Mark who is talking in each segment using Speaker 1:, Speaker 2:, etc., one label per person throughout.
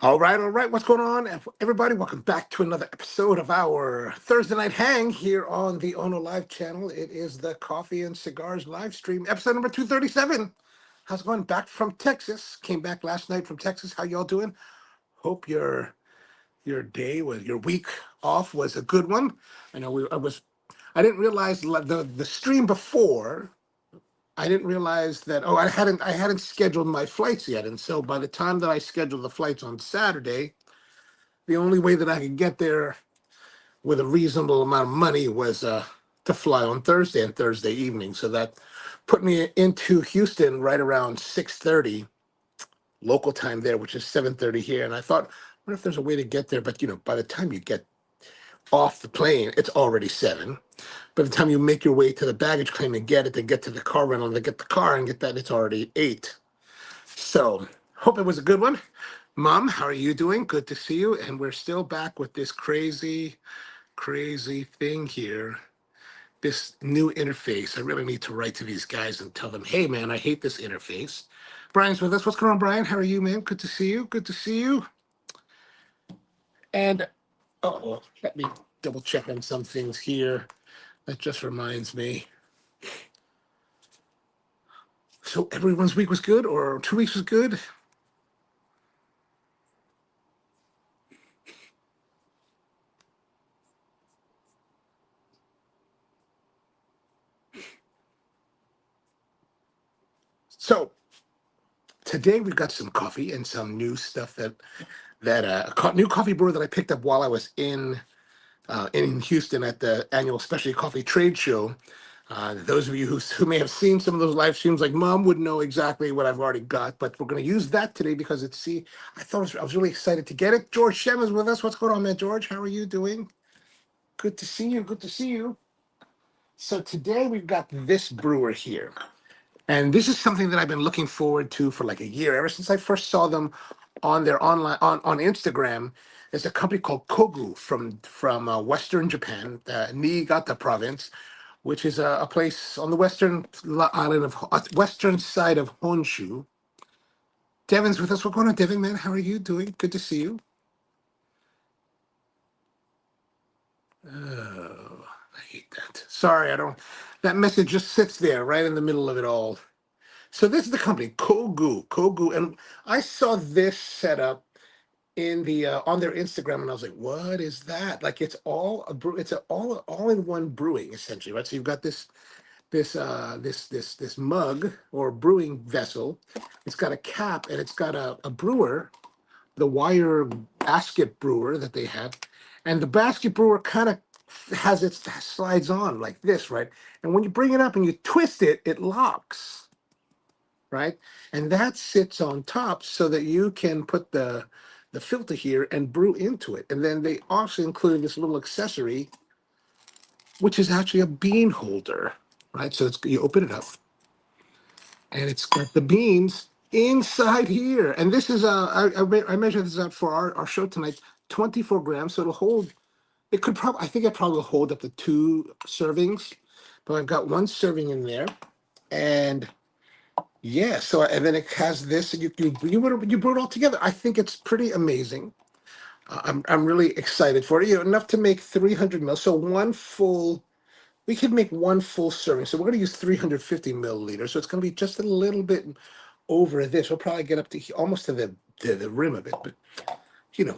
Speaker 1: All right. What's going on, everybody? Welcome back to another episode of our Thursday night hang here on the Ono Live channel. It is the Coffee and Cigars live stream, episode number 237. How's it going? Back from Texas. Came back last night from Texas. How y'all doing? Hope your week off was a good one. I know I didn't realize the stream before. I didn't realize that. Oh, I hadn't scheduled my flights yet, and so by the time that I scheduled the flights on Saturday, the only way that I could get there with a reasonable amount of money was to fly on Thursday and Thursday evening. So that put me into Houston right around 6:30 local time there, which is 7:30 here. And I thought, what if there's a way to get there? But by the time you get off the plane, it's already 7. By the time you make your way to the baggage claim and get it, to get to the car rental, to get the car and get that, it's already 8. So hope it was a good one. Mom, how are you doing? Good to see you. And we're still back with this crazy thing here. This new interface. I really need to write to these guys and tell them, hey man, I hate this interface. Brian's with us. What's going on, Brian? How are you, man? Good to see you. Good to see you. And let me double check on some things here. That just reminds me. So everyone's week was good, or 2 weeks was good? So today we've got some coffee and some new stuff that new coffee brewer that I picked up while I was in Houston at the annual Specialty Coffee Trade Show. Those of you who may have seen some of those live streams, like Mom, would know exactly what I've already got. But we're going to use that today because I was really excited to get it. George Shem is with us. What's going on, man? George, how are you doing? Good to see you. Good to see you. So today we've got this brewer here. And this is something that I've been looking forward to for like a year, ever since I first saw them on their on Instagram. There's a company called Kogu from Western Japan, Niigata province, which is a place on the western side of Honshu. Devin's with us. What's going on, Devin, man? How are you doing? Good to see you. Oh, I hate that. Sorry, I don't. That message just sits there right in the middle of it all. So this is the company Kogu, and I saw this setup in the on their Instagram, and I was like, "What is that?" Like it's all a brew. It's all in one brewing essentially, right? So you've got this mug or brewing vessel. It's got a cap and it's got a brewer, the wire basket brewer that they have, and the basket brewer kind of has its slides on like this, right? And when you bring it up and you twist it, it locks, right? And that sits on top so that you can put the filter here and brew into it. And then they also included this little accessory, which is actually a bean holder, right? So you open it up and it's got the beans inside here. And this is I measured this out for our show tonight, 24 grams. So I think it probably will hold up to 2 servings, but I've got 1 serving in there. And yeah, so and then it has this, and you brew it all together. I think it's pretty amazing. I'm really excited for it. Enough to make 300 mil. So we could make 1 full serving. So we're going to use 350 milliliters. So it's going to be just a little bit over this. We'll probably get up to almost to the rim of it. But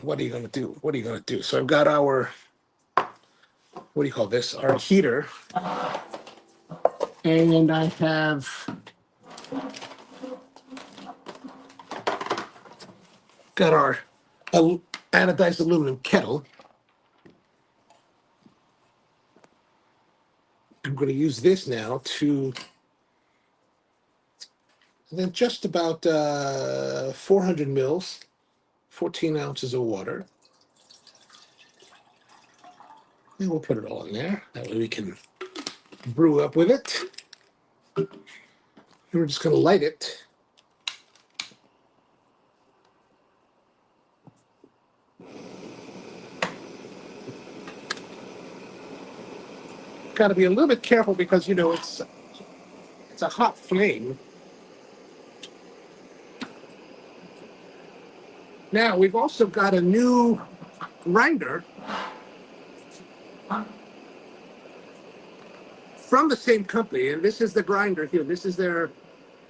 Speaker 1: what are you going to do? What are you going to do? So I've got our, what do you call this? Our heater, and I have got our anodized aluminum kettle. I'm going to use this now to, and then just about 400 mils, 14 ounces of water. And we'll put it all in there. That way we can brew up with it. And we're just going to light it. Got to be a little bit careful because it's a hot flame. Now we've also got a new grinder from the same company, and this is the grinder here. This is their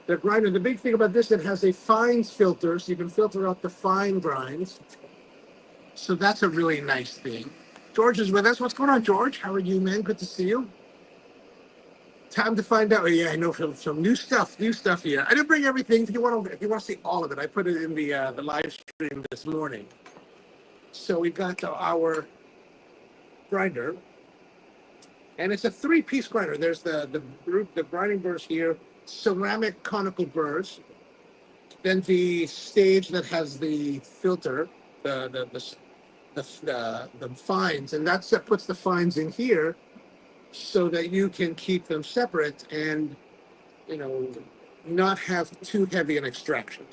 Speaker 1: grinder. The big thing about this, it has a fines filter, so you can filter out the fine grinds. So that's a really nice thing. George is with us. What's going on, George? How are you, man? Good to see you. Time to find out. Oh, yeah, I know some new stuff here. I didn't bring everything. If you want to see all of it, I put it in the live stream this morning. So we got our grinder, and it's a three-piece grinder. There's the grinding burrs here, ceramic conical burrs, then the stage that has the filter, the fines, and that puts the fines in here so that you can keep them separate and not have too heavy an extraction.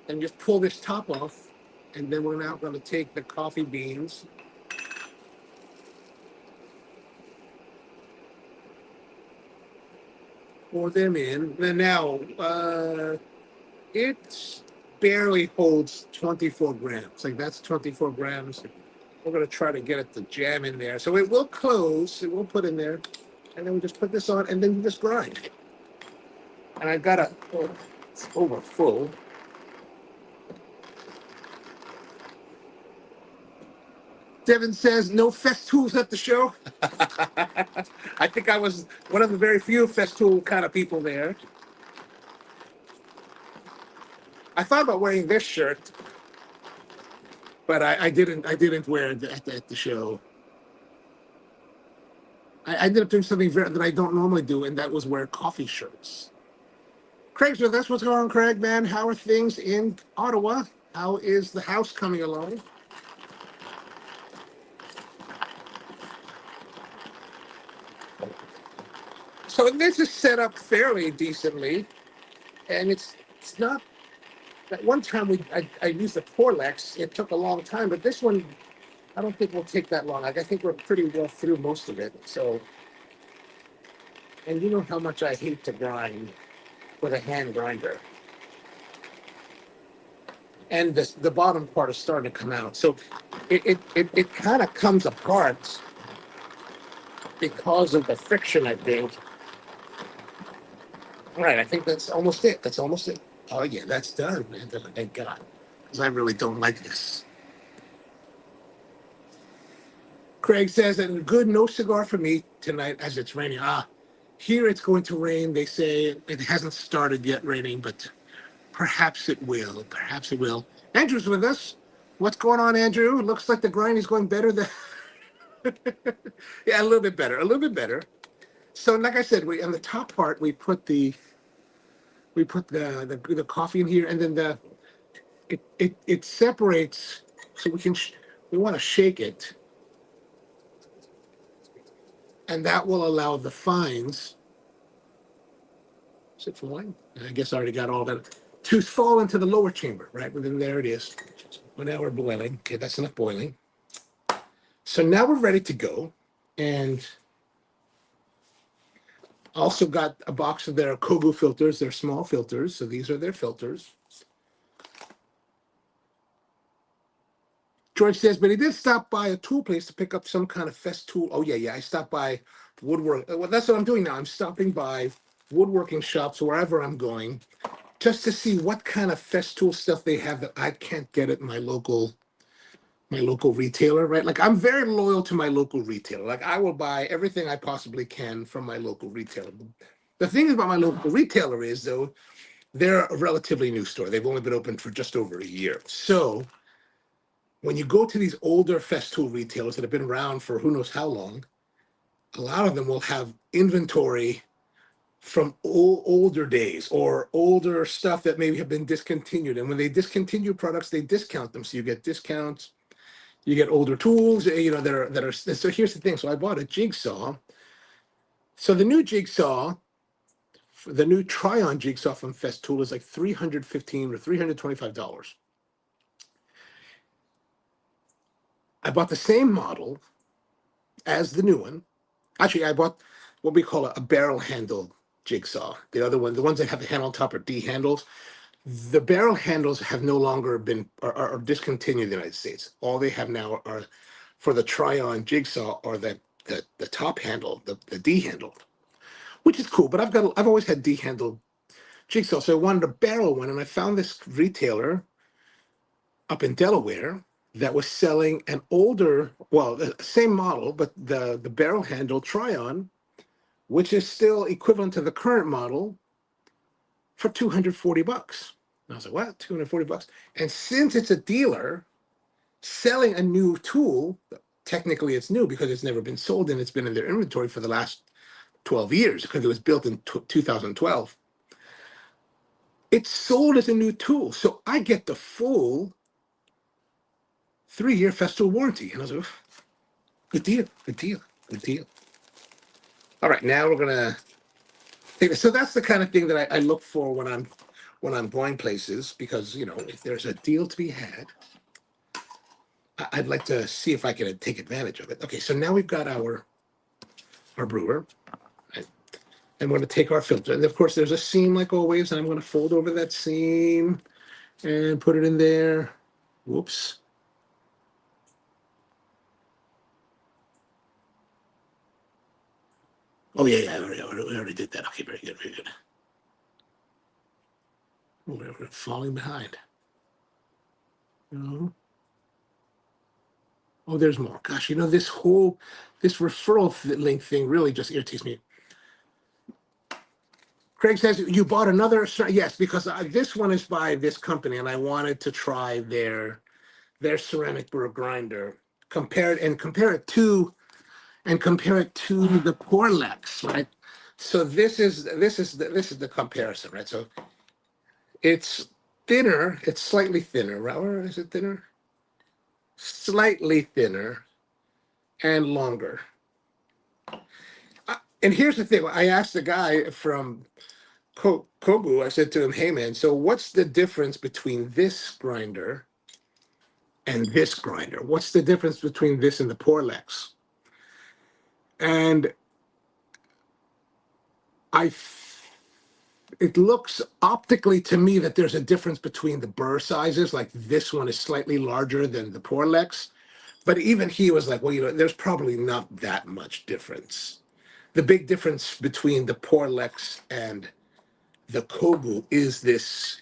Speaker 1: And just pull this top off, and then we're now going to take the coffee beans, pour them in. And now it barely holds 24 grams. Like that's 24 grams. We're going to try to get it to jam in there. So it will close, it will put in there, and then we just put this on, and then we just grind. And I've got it's over full. Devin says, no Festools at the show. I think I was one of the very few Festool kind of people there. I thought about wearing this shirt, but I didn't wear it at the show. I ended up doing something that I don't normally do, and that was wear coffee shirts. Craig's with us. What's going on, Craig, man? How are things in Ottawa? How is the house coming along? So this is set up fairly decently, and it's not. That one time I used the Porlex, it took a long time, but this one I don't think will take that long. Like I think we're pretty well through most of it. So, and you know how much I hate to grind with a hand grinder. And the bottom part is starting to come out. So it kind of comes apart because of the friction, I think. All right, I think that's almost it. That's almost it. Oh yeah, that's done, man. Thank God. Because I really don't like this. Craig says, and good, no cigar for me tonight as it's raining. Here it's going to rain. They say it hasn't started yet raining, but perhaps it will. Perhaps it will. Andrew's with us. What's going on, Andrew? Looks like the grind is going better than. Yeah, a little bit better. A little bit better. So, like I said, on the top part we put the coffee in here, and then it separates. So we want to shake it, and that will allow the fines. Is it falling? I guess I already got all that to fall into the lower chamber, right? Well, then there it is. Well, now we're boiling. Okay, that's enough boiling. So now we're ready to go, and also got a box of their Kogu filters. They're small filters, so these are their filters. George says, but he did stop by a tool place to pick up some kind of Festool. Oh, yeah, I stopped by woodwork. Well, that's what I'm doing now. I'm stopping by woodworking shops wherever I'm going just to see what kind of Festool stuff they have that I can't get at my local retailer, right? Like I'm very loyal to my local retailer. Like I will buy everything I possibly can from my local retailer. The thing about my local retailer is, though, they're a relatively new store. They've only been open for just over a year. So when you go to these older Festool retailers that have been around for who knows how long, a lot of them will have inventory from older days or older stuff that maybe have been discontinued. And when they discontinue products, they discount them. So you get discounts, you get older tools, that are. So here's the thing. So I bought a jigsaw. So the new jigsaw, the new try-on jigsaw from Festool is like $315 or $325. I bought the same model as the new one. Actually, I bought what we call a barrel handle jigsaw. The other one, the ones that have the handle on top are D handles. The barrel handles have no longer been are discontinued in the United States. All they have now are for the try-on jigsaw are the top handle, the D handle, which is cool. But I've always had D handle jigsaw, so I wanted a barrel one, and I found this retailer up in Delaware that was selling an older, well, the same model, but the barrel handle try-on, which is still equivalent to the current model for $240. And I was like, what? $240? And since it's a dealer selling a new tool, technically it's new because it's never been sold and it's been in their inventory for the last 12 years because it was built in 2012. It's sold as a new tool. So I get the full 3-year Festool warranty. And I was like, good deal, good deal, good deal. All right, now we're gonna take this. So that's the kind of thing that I look for when I'm going places, because if there's a deal to be had, I'd like to see if I can take advantage of it. Okay, so now we've got our brewer, right? And we're going to take our filter, and of course there's a seam like always, and I'm going to fold over that seam and put it in there. Whoops. Oh yeah, we already did that. Okay, very good, very good. Oh, we're falling behind. Oh, there's more. Gosh, this referral link thing really just irritates me. Craig says you bought another. Yes, because this one is by this company, and I wanted to try their ceramic burr grinder, compare it to the Porlex, right? So this is the comparison, right? So it's thinner, it's slightly thinner, right? Or is it thinner? Slightly thinner and longer. And here's the thing: I asked the guy from Kobu. I said to him, "Hey man, so what's the difference between this grinder and this grinder? What's the difference between this and the Porlex?" And it looks optically to me that there's a difference between the burr sizes. Like this one is slightly larger than the Porlex, but even he was like, well, there's probably not that much difference. The big difference between the Porlex and the Kobu is this,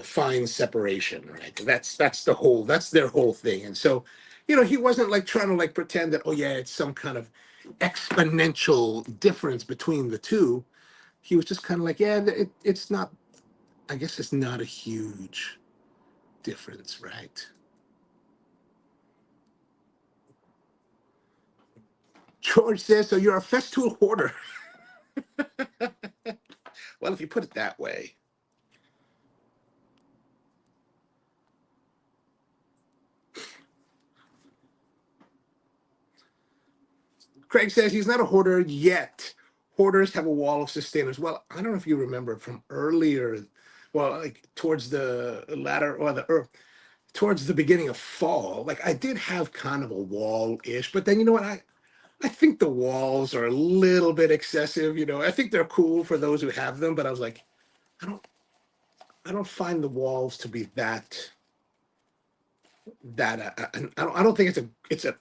Speaker 1: fine separation, right? That's their whole thing. And so, he wasn't like trying to like pretend that, oh yeah, it's some kind of exponential difference between the two. He was just kind of like, yeah, it's not, I guess it's not a huge difference, right? George says, so you're a Festool hoarder. Well, if you put it that way. Craig says he's not a hoarder yet. Hoarders have a wall of sustainers. Well, I don't know if you remember from earlier, well, like towards the latter or towards the beginning of fall, like I did have kind of a wall-ish, but then you know what? I think the walls are a little bit excessive. I think they're cool for those who have them, but I was like, I don't I don't find the walls to be that I don't think it's a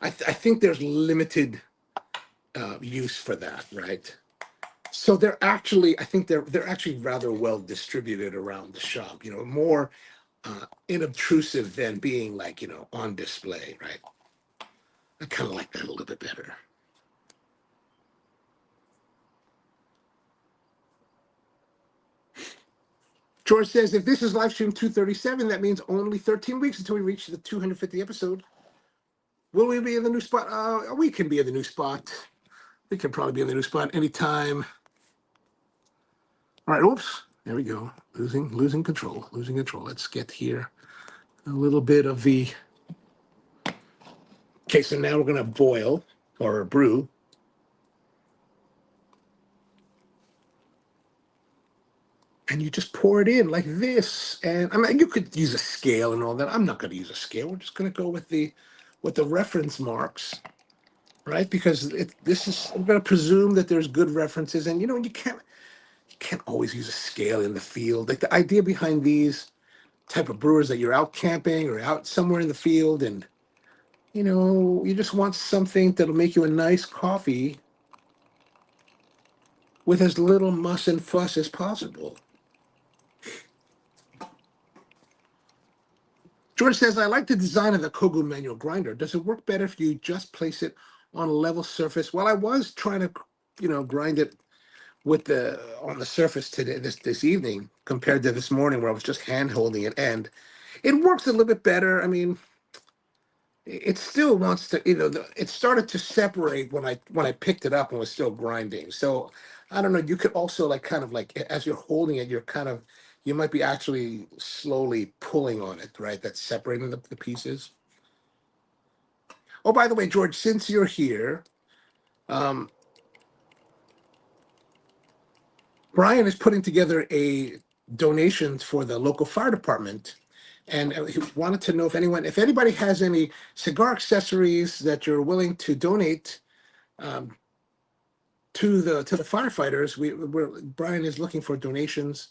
Speaker 1: I think there's limited use for that, right? So I think they're actually rather well distributed around the shop, more inobtrusive than being like, on display, right? I kind of like that a little bit better. George says, if this is live stream 237, that means only 13 weeks until we reach the 250 episode. Will we be in the new spot? We can be in the new spot. We can probably be in the new spot anytime. All right, oops, there we go. Losing control. Let's get here a little bit of the. Okay, so now we're gonna boil or brew. And you just pour it in like this. And I mean, you could use a scale and all that. I'm not gonna use a scale. We're just gonna go with the reference marks, right? Because I'm gonna presume that there's good references, and you can't always use a scale in the field. Like the idea behind these type of brewers that you're out camping or out somewhere in the field, and you just want something that'll make you a nice coffee with as little muss and fuss as possible. George says, I like the design of the Kogu manual grinder. Does it work better if you just place it on a level surface? Well, I was trying to, grind it with on the surface today, this evening, compared to this morning where I was just hand holding it, and it works a little bit better. I mean, it still wants to, it started to separate when I picked it up and was still grinding. So I don't know. You could also like kind of like as you're holding it, you might be actually slowly pulling on it, right? That's separating the pieces. Oh, by the way, George, since you're here, um, Brian is putting together a donation for the local fire department, and he wanted to know if anybody has any cigar accessories that you're willing to donate to the firefighters. Brian is looking for donations,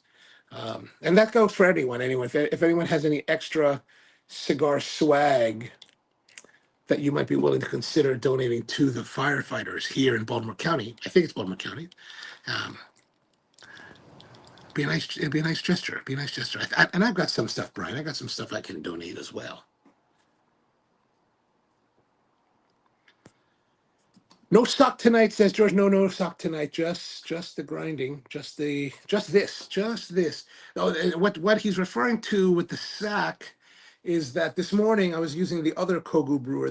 Speaker 1: and that goes for anyone. Anyway, if anyone has any extra cigar swag that you might be willing to consider donating to the firefighters here in Baltimore County, I think it's Baltimore County. Um, It'd be a nice gesture. It'd be a nice gesture. And I've got some stuff, Brian. I got some stuff I can donate as well. No sock tonight, says George. No sock tonight. Just the grinding. Just this. Oh, what he's referring to with the sack is that this morning I was using the other Kogu brewer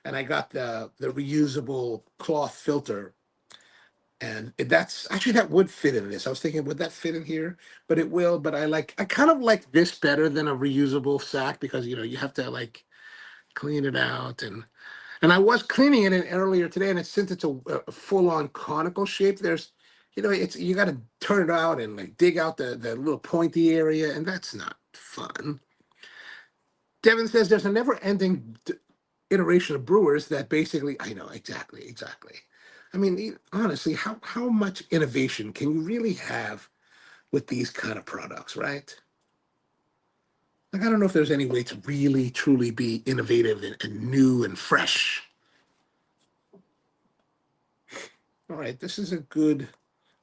Speaker 1: and I got the reusable cloth filter. And that would fit in this. I was thinking, would that fit in here? But it will. But I kind of like this better than a reusable sack because you have to like clean it out, and I was cleaning it earlier today, and since it's a full on conical shape, there's you got to turn it out and like dig out the little pointy area, and that's not fun. Devin says there's a never ending iteration of brewers that basically I know exactly. I mean, honestly, how much innovation can you really have with these kind of products, right? Like, I don't know if there's any way to really, truly be innovative and new and fresh. All right, I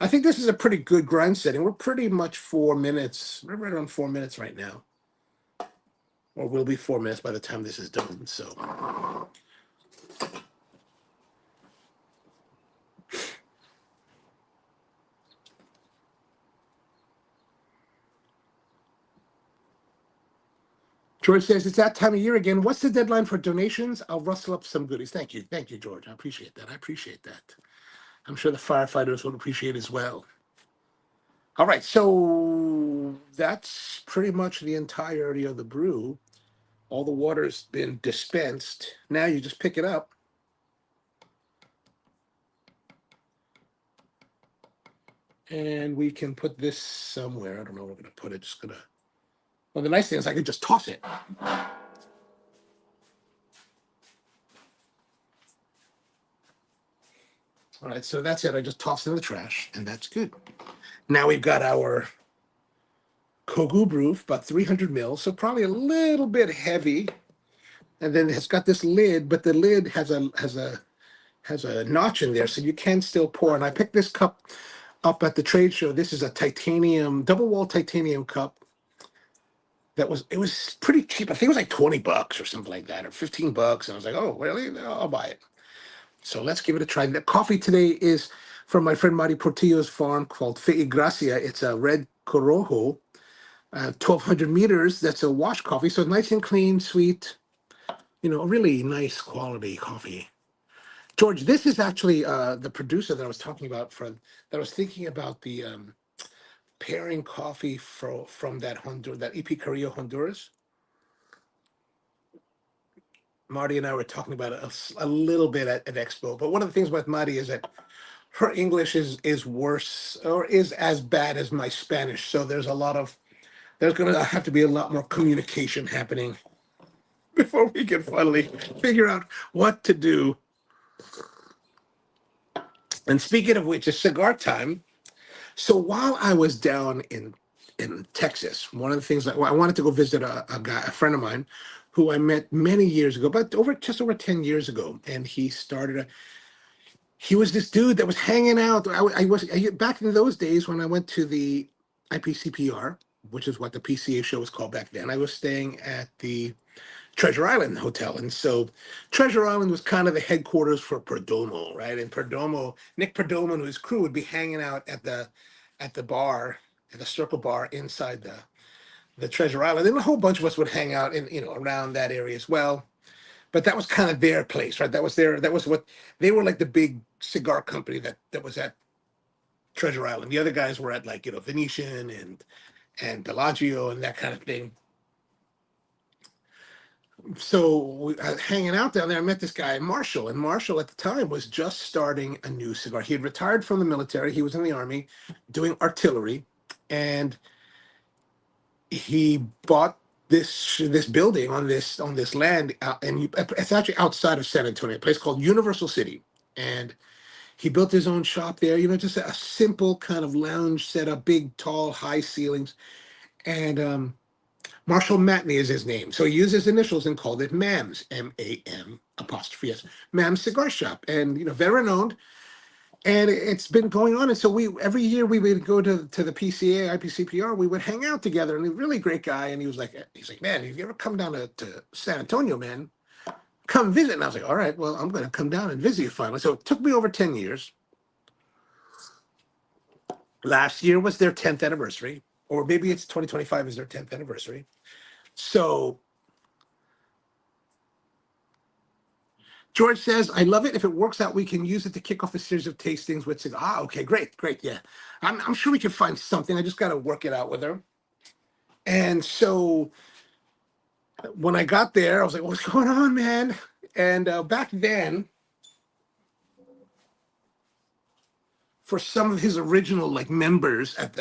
Speaker 1: think this is a pretty good grind setting. We're pretty much 4 minutes. We're right around 4 minutes right now. Or will be 4 minutes by the time this is done, so. George says, it's that time of year again. What's the deadline for donations? I'll rustle up some goodies. Thank you, George. I appreciate that. I'm sure the firefighters will appreciate as well. All right, so that's pretty much the entirety of the brew. All the water's been dispensed. Now you just pick it up. And we can put this somewhere. I don't know where we're going to put it. Well, the nice thing is I can just toss it. All right, so that's it. I just tossed it in the trash, and that's good. Now we've got our Kogu brew, about 300 mils, so probably a little bit heavy. And then it's got this lid, but the lid has a notch in there, so you can still pour. And I picked this cup up at the trade show. This is a double wall titanium cup. It was pretty cheap. I think it was like $20 or something like that, or $15. And I was like, oh, really? No, I'll buy it. So let's give it a try. The coffee today is from my friend Marty Portillo's farm called Fe y Gracia. It's a red Corojo, 1,200 meters. That's a wash coffee. So nice and clean, sweet, a really nice quality coffee. George, this is actually the producer that I was talking about that I was thinking about the pairing coffee from that EP Carrillo Honduras. Marty and I were talking about it a little bit at Expo, but one of the things with Marty is that her English is worse or is as bad as my Spanish. So there's going to have to be a lot more communication happening before we can finally figure out what to do. And speaking of which, it's cigar time. So while I was down in Texas, one of the things that, well, I wanted to go visit a guy, a friend of mine, who I met many years ago, but just over 10 years ago, and he was this dude that was hanging out. Back in those days when I went to the IPCPR, which is what the PCA show was called back then. I was staying at the Treasure Island Hotel. And so Treasure Island was kind of the headquarters for Perdomo, right? And Perdomo, Nick Perdomo and his crew would be hanging out at the bar, at the Circle Bar inside the Treasure Island. And a whole bunch of us would hang out in, around that area as well. But that was kind of their place, right? That was what they were, like the big cigar company that was at Treasure Island. The other guys were at, like, Venetian and Bellagio and that kind of thing. So hanging out down there, I met this guy, Marshall, and Marshall at the time was just starting a new cigar. He had retired from the military. He was in the army doing artillery, and he bought this building on this land, and it's actually outside of San Antonio, a place called Universal City, and he built his own shop there. Just a simple kind of lounge setup, big, tall, high ceilings, and Marshall Matney is his name. So he used his initials and called it MAM's, M-A-M apostrophe S, MAM's Cigar Shop. And, veteran owned. And it's been going on. And so every year we would go to the PCA, IPCPR, we would hang out together. And he's a really great guy. And he's like, man, if you ever come down to San Antonio, man, come visit. And I was like, all right, well, I'm going to come down and visit you finally. So it took me over 10 years. Last year was their 10th anniversary, or maybe it's 2025 is their 10th anniversary. So George says, I love it. If it works out, we can use it to kick off a series of tastings with cigar. Okay, great. Yeah. I'm sure we can find something. I just got to work it out with her. And so when I got there, I was like, what's going on, man? And back then, for some of his original, like, members at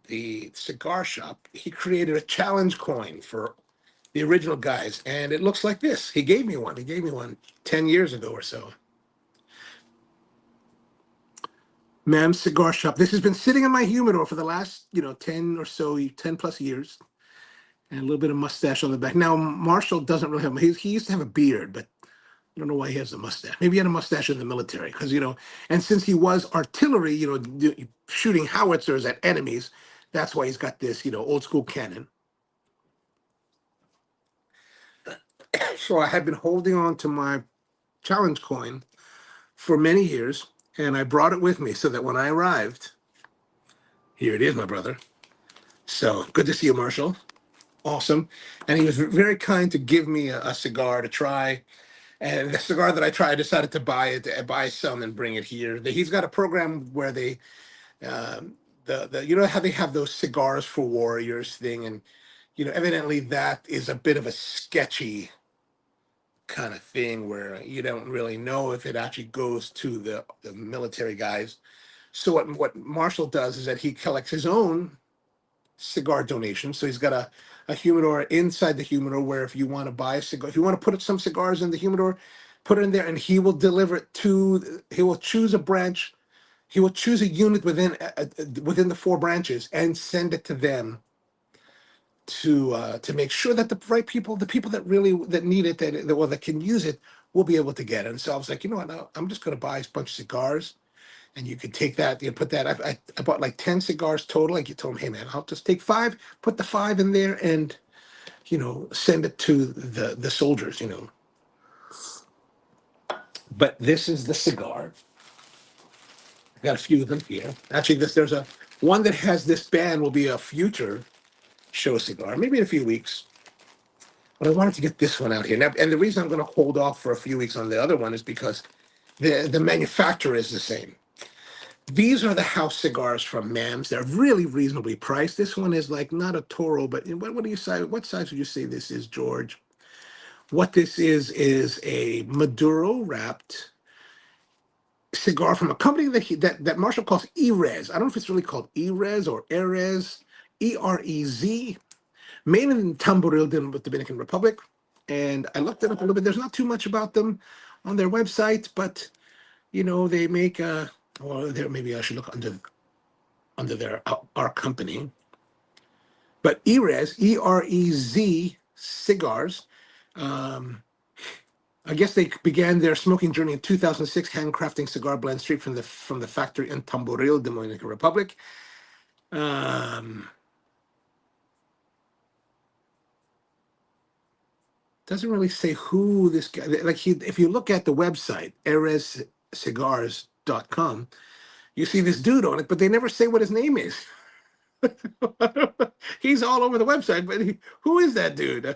Speaker 1: the cigar shop, he created a challenge coin for the original guys, and it looks like this. He gave me one 10 years ago or so. MAM's Cigar Shop. This has been sitting in my humidor for the last, 10 plus years, and a little bit of mustache on the back. Now, Marshall doesn't really have, he used to have a beard, but I don't know why he has a mustache. Maybe he had a mustache in the military, because, and since he was artillery, shooting howitzers at enemies, that's why he's got this, old school cannon. So I had been holding on to my challenge coin for many years, and I brought it with me so that when I arrived, here it is, my brother. So good to see you, Marshall. Awesome. And he was very kind to give me a cigar to try. And the cigar that I tried, I decided to buy some and bring it here. He's got a program where they, how they have those cigars for warriors thing, and evidently that is a bit of a sketchy kind of thing where you don't really know if it actually goes to the military guys. So what Marshall does is that he collects his own cigar donations. So he's got a humidor inside the humidor where if you want to buy a cigar, if you want to put some cigars in the humidor, put it in there, and he will deliver it he will choose a branch, he will choose a unit within the 4 branches and send it to them to make sure that the right people, the people that really that need it, that can use it, will be able to get it. And so I was like, you know what, I'm just going to buy a bunch of cigars, and you can take that, put that. I bought like 10 cigars total. Like, you told him, hey man, I'll just take 5, put the 5 in there, and send it to the soldiers. But this is the cigar. I got a few of them here. Actually, there's a one that has this band will be a future show cigar, maybe in a few weeks. But I wanted to get this one out here now, and the reason I'm going to hold off for a few weeks on the other one is because the manufacturer is the same. These are the house cigars from MAM's. They're really reasonably priced. This one is like not a Toro, but what do you say? What size would you say this is, George? What this is a Maduro wrapped cigar from a company that Marshall calls Erez. I don't know if it's really called Erez or Erez, Erez, made in Tamboril, the Dominican Republic. And I looked it up a little bit. There's not too much about them on their website, but they make Well, there maybe I should look under their our company. But Erez, E-R-E-Z cigars. Um, I guess they began their smoking journey in 2006, handcrafting cigar blends straight from the factory in Tamboril, Dominican Republic. Um, doesn't really say who this guy. Like if you look at the website, erezcigars.com, you see this dude on it, but they never say what his name is. He's all over the website, but who is that dude?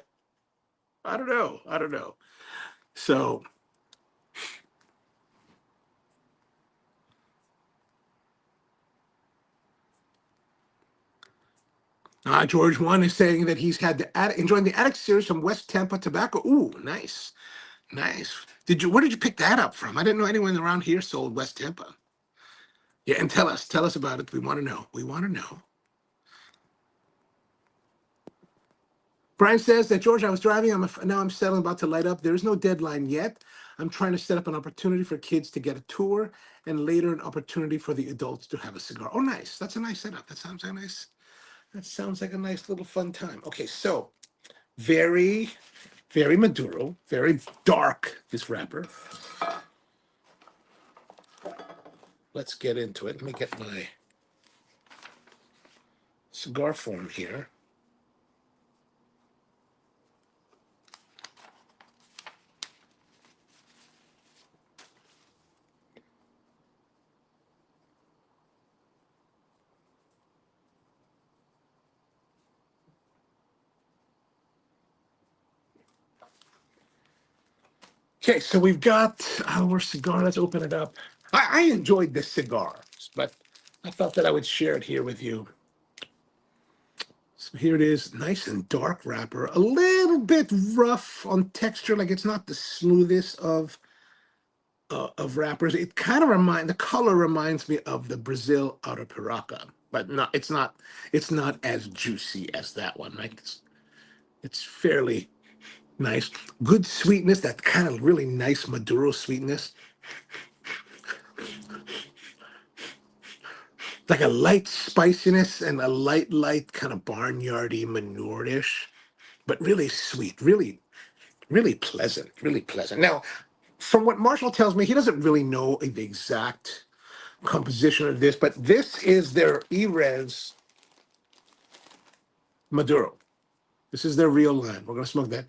Speaker 1: I don't know. I don't know. So, George One is saying that he's had enjoying the Attic series from West Tampa Tobacco. Ooh, nice, nice. Where did you pick that up from? I didn't know anyone around here sold West Tampa. Yeah, and tell us about it. We want to know. We want to know. Brian says that George, I was driving. Now I'm settling, about to light up. There is no deadline yet. I'm trying to set up an opportunity for kids to get a tour, and later an opportunity for the adults to have a cigar. Oh, nice. That's a nice setup. That sounds like nice. That sounds like a nice little fun time. Okay, so very, very Maduro, very dark. This wrapper. Let's get into it. Let me get my cigar form here. Okay, so we've got our cigar. Let's open it up. I enjoyed this cigar, but I thought that I would share it here with you. So here it is, nice and dark wrapper, a little bit rough on texture, like it's not the smoothest of wrappers. It kind of the color reminds me of the Brazil Arapiraca, but it's not as juicy as that one. Like it's fairly nice, good sweetness, that kind of really nice Maduro sweetness, like a light spiciness and a light kind of barnyardy manure-ish, but really sweet, really pleasant, really pleasant. Now, from what Marshall tells me, he doesn't really know the exact composition of this, but this is their Erez Maduro. This is their real line. We're going to smoke that.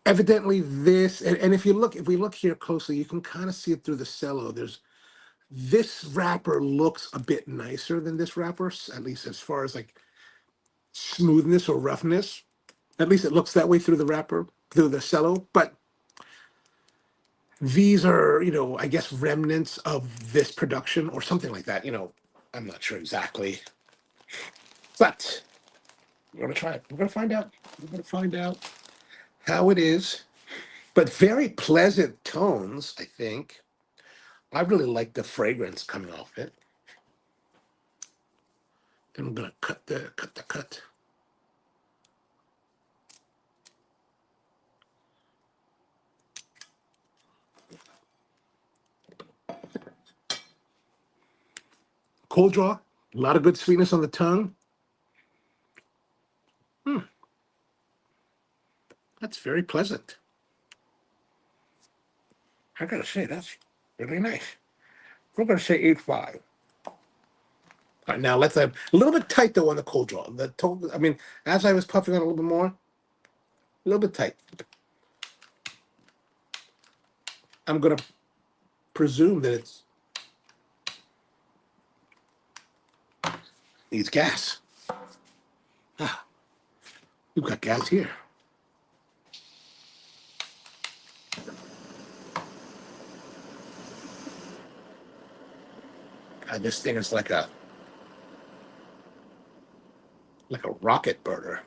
Speaker 1: Evidently, and if we look here closely, you can kind of see it through the cello. This wrapper looks a bit nicer than this wrapper, at least as far as like smoothness or roughness. At least it looks that way through the wrapper, through the cello. But these are, I guess remnants of this production or something like that. I'm not sure exactly, but we're gonna try it. We're gonna find out. We're gonna find out how it is. But very pleasant tones, I think. I really like the fragrance coming off it. Then I'm gonna cut. Cold draw, a lot of good sweetness on the tongue. That's very pleasant. I gotta say, that's really nice. We're gonna say 8.5. All right, now let's have a little bit tight though on the cold draw. As I was puffing on a little bit more, a little bit tight. I'm gonna presume that it needs gas. Ah, we've got gas here. God, this thing is like a rocket burner.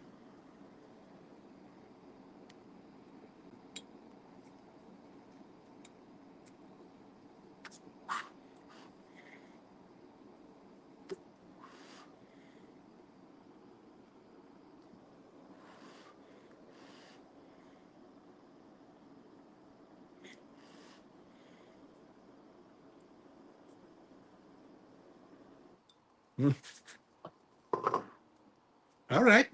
Speaker 1: Mm. All right.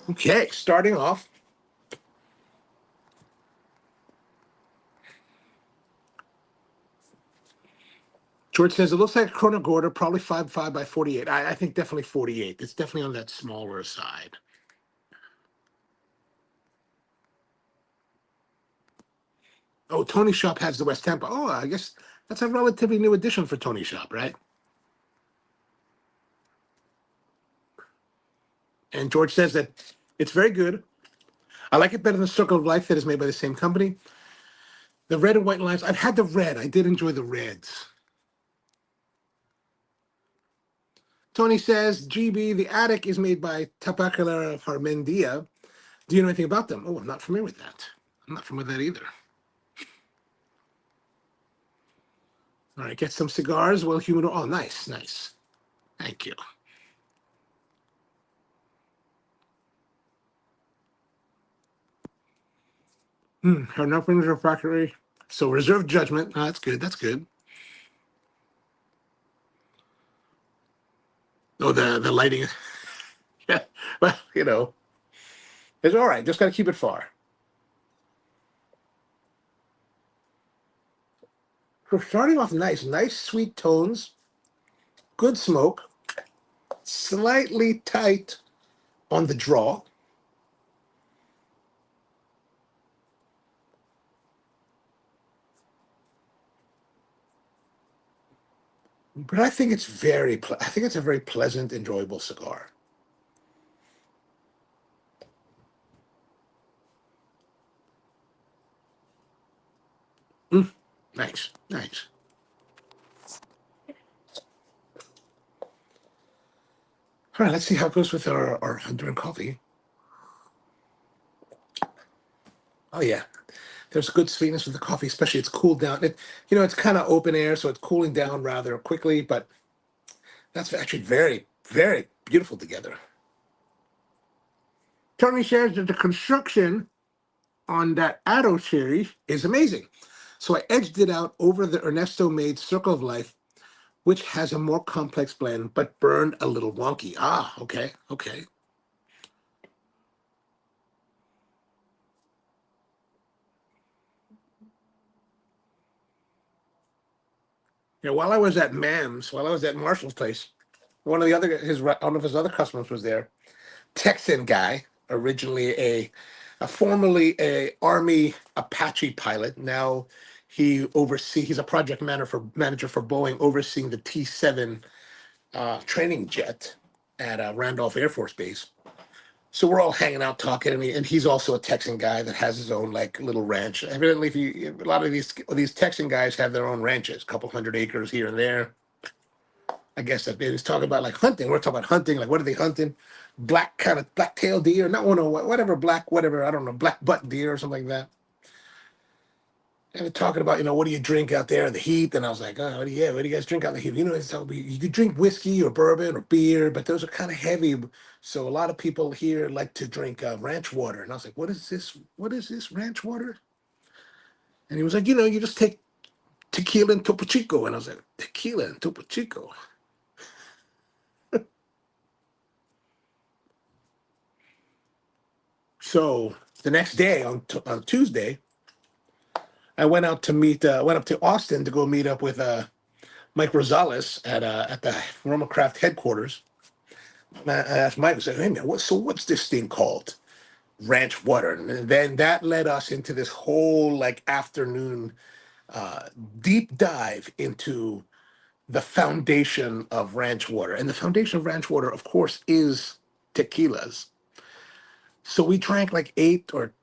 Speaker 1: Okay, starting off. George says it looks like a Corona Gorda, probably 5.5 by 48. I think definitely 48. It's definitely on that smaller side. Oh, Tony Shop has the West Tampa. Oh, I guess that's a relatively new addition for Tony Shop, right? And George says that it's very good. I like it better than Circle of Life that is made by the same company. The red and white lines, I've had the red. I did enjoy the reds. Tony says, GB, the Attic is made by Tabacalera Harmendia. Do you know anything about them? Oh, I'm not familiar with that. I'm not familiar with that either. All right, get some cigars. Well, humidor. Oh, nice, nice. Thank you. Her nothing's refractory. So reserve judgment. Oh, that's good. That's good. Oh, the lighting. Yeah. Well, it's all right. Just got to keep it far. We're starting off nice, nice sweet tones, good smoke, slightly tight on the draw. But I think it's I think it's a very pleasant, enjoyable cigar. Mm, nice, nice. All right, let's see how it goes with our Hunter and coffee. Oh yeah, there's good sweetness with the coffee, especially it's cooled down. It's kind of open air, so it's cooling down rather quickly. But that's actually very, very beautiful together. Tony shares that the construction on that Atto series is amazing. So I edged it out over the Ernesto made Circle of Life, which has a more complex blend, but burned a little wonky. Ah, okay, okay. While I was at MAM's, while I was at Marshall's place, one of his other customers was there. Texan guy, originally a formerly a Army Apache pilot. Now he's a project manager for Boeing, overseeing the T-7 training jet at Randolph Air Force Base. So we're all hanging out talking, and he's also a Texan guy that has his own like little ranch. Evidently, a lot of these Texan guys have their own ranches, a couple hundred acres here and there. I guess that he's talking about like hunting. We're talking about hunting. Like, what are they hunting? Black kind of black tailed deer, not one of whatever black whatever I don't know black butt deer or something like that. And they're talking about what do you drink out there in the heat? And I was like, oh, what do you guys drink out in the heat? It's talking, you could drink whiskey or bourbon or beer, but those are kind of heavy. So a lot of people here like to drink ranch water. And I was like, what is this? What is this ranch water? And he was like, you just take tequila and Topo Chico. And I was like, tequila and Topo Chico. So the next day on Tuesday, I went up to Austin to go meet up with Mike Rosales at the Roma Craft headquarters. And I asked Mike, I said, hey man, what's this thing called? Ranch water. And then that led us into this whole like afternoon uh, deep dive into the foundation of ranch water. And the foundation of ranch water, of course, is tequilas. So we drank like 8 or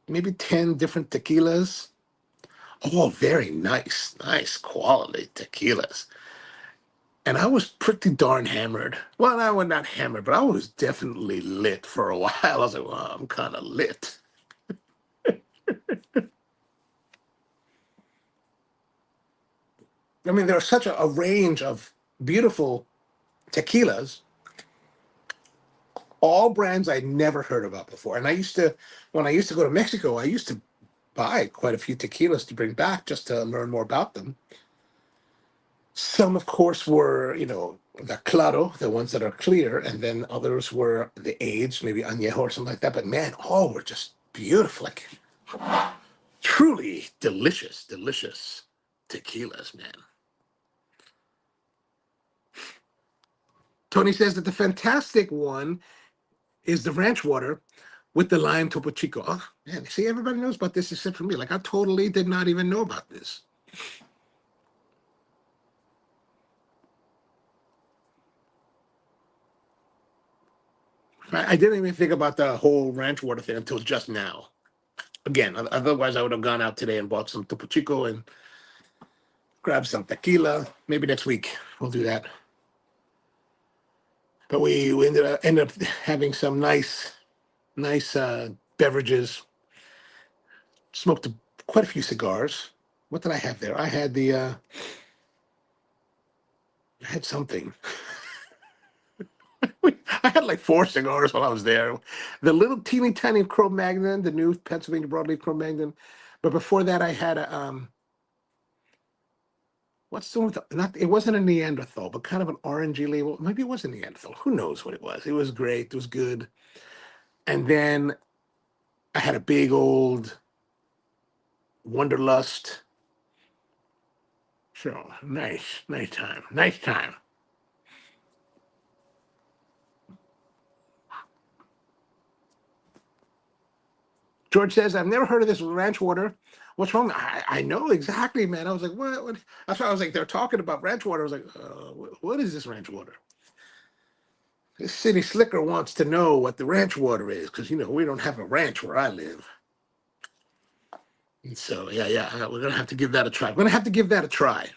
Speaker 1: maybe 10 different tequilas, all very nice, nice quality tequilas. And I was pretty darn hammered. Well, I was not hammered, but I was definitely lit for a while. I was like, well, I'm kind of lit. I mean, there's such a range of beautiful tequilas. All brands I never heard about before. And when I used to go to Mexico, I used to buy quite a few tequilas to bring back just to learn more about them. Some, of course, were, the claro, the ones that are clear, and then others were the aged, maybe añejo or something like that. But man, all were just beautiful, like truly delicious, delicious tequilas, man. Tony says that the fantastic one is the ranch water with the lime Topo Chico. Oh, man, see, everybody knows about this except for me. Like, I totally did not even know about this. I didn't even think about the whole ranch water thing until just now. Again, otherwise I would have gone out today and bought some Topo Chico and grabbed some tequila. Maybe next week we'll do that. But we ended up having some nice beverages. Smoked quite a few cigars. What did I have there? I had I had something. I had like 4 cigars while I was there. The little teeny tiny Cro-Magnon, the new Pennsylvania broadleaf Cro-Magnon. But before that, I had a what's the one with not? It wasn't a Neanderthal, but kind of an orangey label. Maybe it was a Neanderthal. Who knows what it was? It was great. It was good. And then I had a big old Wonderlust. So nice time, nice time. George says, I've never heard of this ranch water. What's wrong? I know exactly, man. I was like, what? That's why I was like, they're talking about ranch water. I was like, what is this ranch water? This city slicker wants to know what the ranch water is because, we don't have a ranch where I live. And so, yeah, we're going to have to give that a try. We're going to have to give that a try.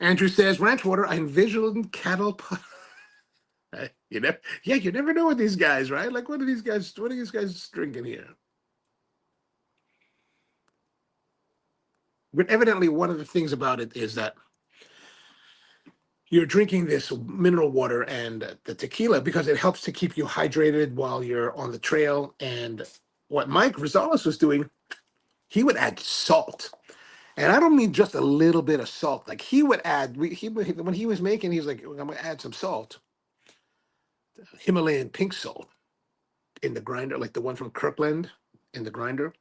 Speaker 1: Andrew says, ranch water, I envision cattle. You never know with these guys, right? Like, what are these guys drinking here? But evidently, one of the things about it is that you're drinking this mineral water and the tequila because it helps to keep you hydrated while you're on the trail. And what Mike Rosales was doing, he would add salt. And I don't mean just a little bit of salt. Like he would add, when he was making, he was like, I'm going to add some salt, Himalayan pink salt in the grinder, like the one from Kirkland in the grinder.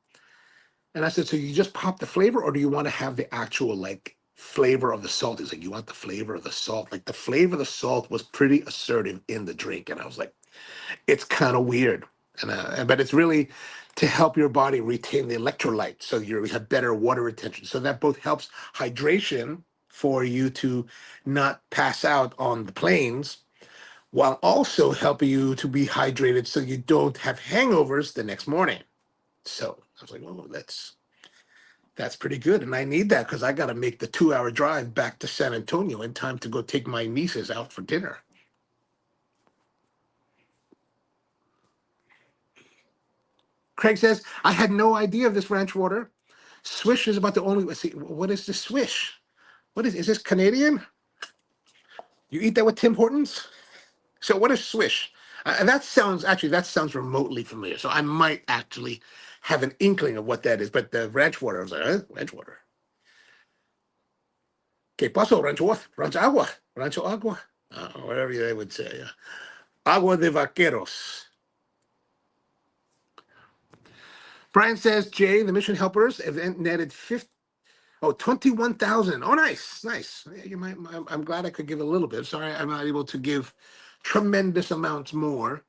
Speaker 1: And I said, so you just pop the flavor or do you want to have the actual like flavor of the salt? He's like, you want the flavor of the salt? Like the flavor of the salt was pretty assertive in the drink. And I was like, it's kind of weird. But it's really to help your body retain the electrolytes so you have better water retention. So that both helps hydration for you to not pass out on the plains while also helping you to be hydrated so you don't have hangovers the next morning. So I was like, oh, that's pretty good. And I need that because I got to make the 2-hour drive back to San Antonio in time to go take my nieces out for dinner. Craig says, I had no idea of this ranch water. Swish is about the only. Let's see, what is the Swish? Is this Canadian? You eat that with Tim Hortons? So what is Swish? And that sounds remotely familiar. So I might actually have an inkling of what that is. But the ranch water, I was like, ranch water. ¿Qué pasó? Rancho what? Rancho agua? Rancho agua? Whatever they would say. Yeah. Agua de vaqueros. Brian says, Jay, the mission helpers have netted 21,000. Oh, nice. Yeah, I'm glad I could give a little bit. Sorry, I'm not able to give tremendous amounts more.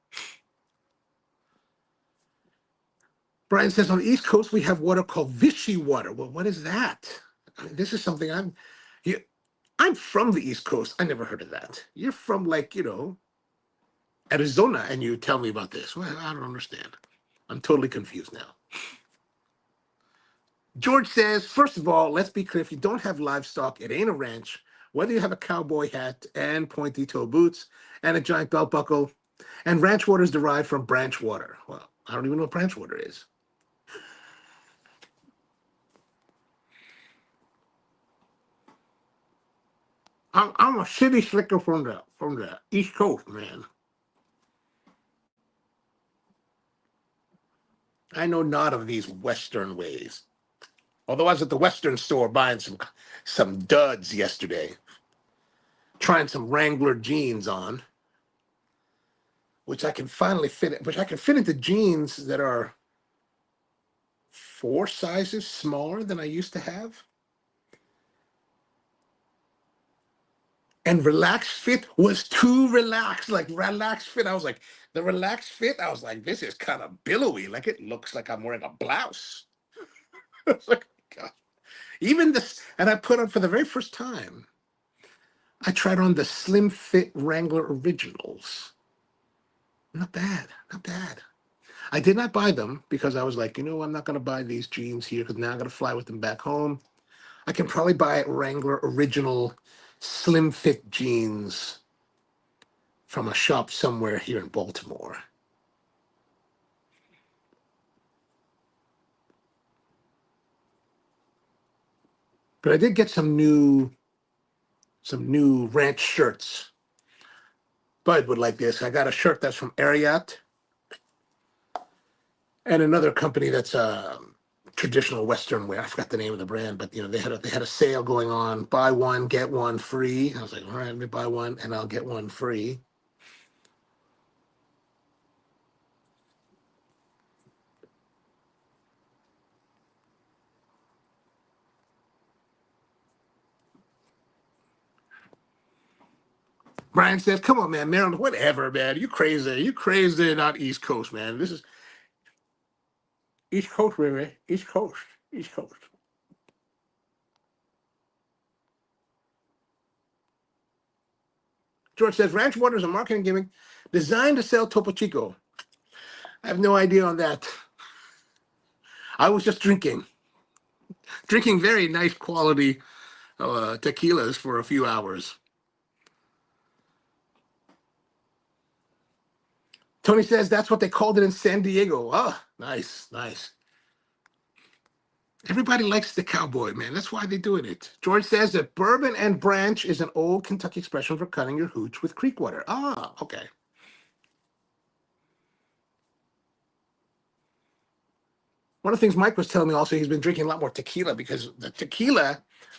Speaker 1: Brian says, on the East Coast, we have water called Vichy water. Well, what is that? This is something I'm from the East Coast. I never heard of that. You're from Arizona, and you tell me about this. Well, I don't understand. I'm totally confused now. George says, first of all, let's be clear. If you don't have livestock, it ain't a ranch. Whether you have a cowboy hat and pointy toe boots and a giant belt buckle, and ranch water is derived from branch water. Well, I don't even know what branch water is. I'm a city slicker from the East Coast, man. I know not of these Western ways. Although I was at the Western store buying some duds yesterday, trying some Wrangler jeans on, which I can finally fit, which I can fit into jeans that are 4 sizes smaller than I used to have. And relaxed fit was too relaxed, like relaxed fit. I was like, the relaxed fit, I was like, this is kind of billowy. Like it looks like I'm wearing a blouse. I was like, God. Even this, and I put on for the very first time, I tried on the slim fit Wrangler Originals. Not bad, not bad. I did not buy them because I was like, I'm not going to buy these jeans here because now I'm going to fly with them back home. I can probably buy Wrangler Original slim fit jeans from a shop somewhere here in Baltimore. But I did get some new ranch shirts. Bud would like this. I got a shirt that's from Ariat and another company that's traditional Western wear. I forgot the name of the brand, but they had a sale going on. Buy one, get one free. I was like, all right, let me buy one and I'll get one free. Brian says, come on, man, Maryland, whatever, man. You crazy. You crazy, not East Coast, man. This is East Coast, baby. East Coast. East Coast. George says, Ranch Water is a marketing gimmick designed to sell Topo Chico. I have no idea on that. I was just drinking very nice quality tequilas for a few hours. Tony says that's what they called it in San Diego. Oh, nice, nice. Everybody likes the cowboy, man. That's why they're doing it. George says that bourbon and branch is an old Kentucky expression for cutting your hooch with creek water. Ah, okay. One of the things Mike was telling me also, he's been drinking a lot more tequila because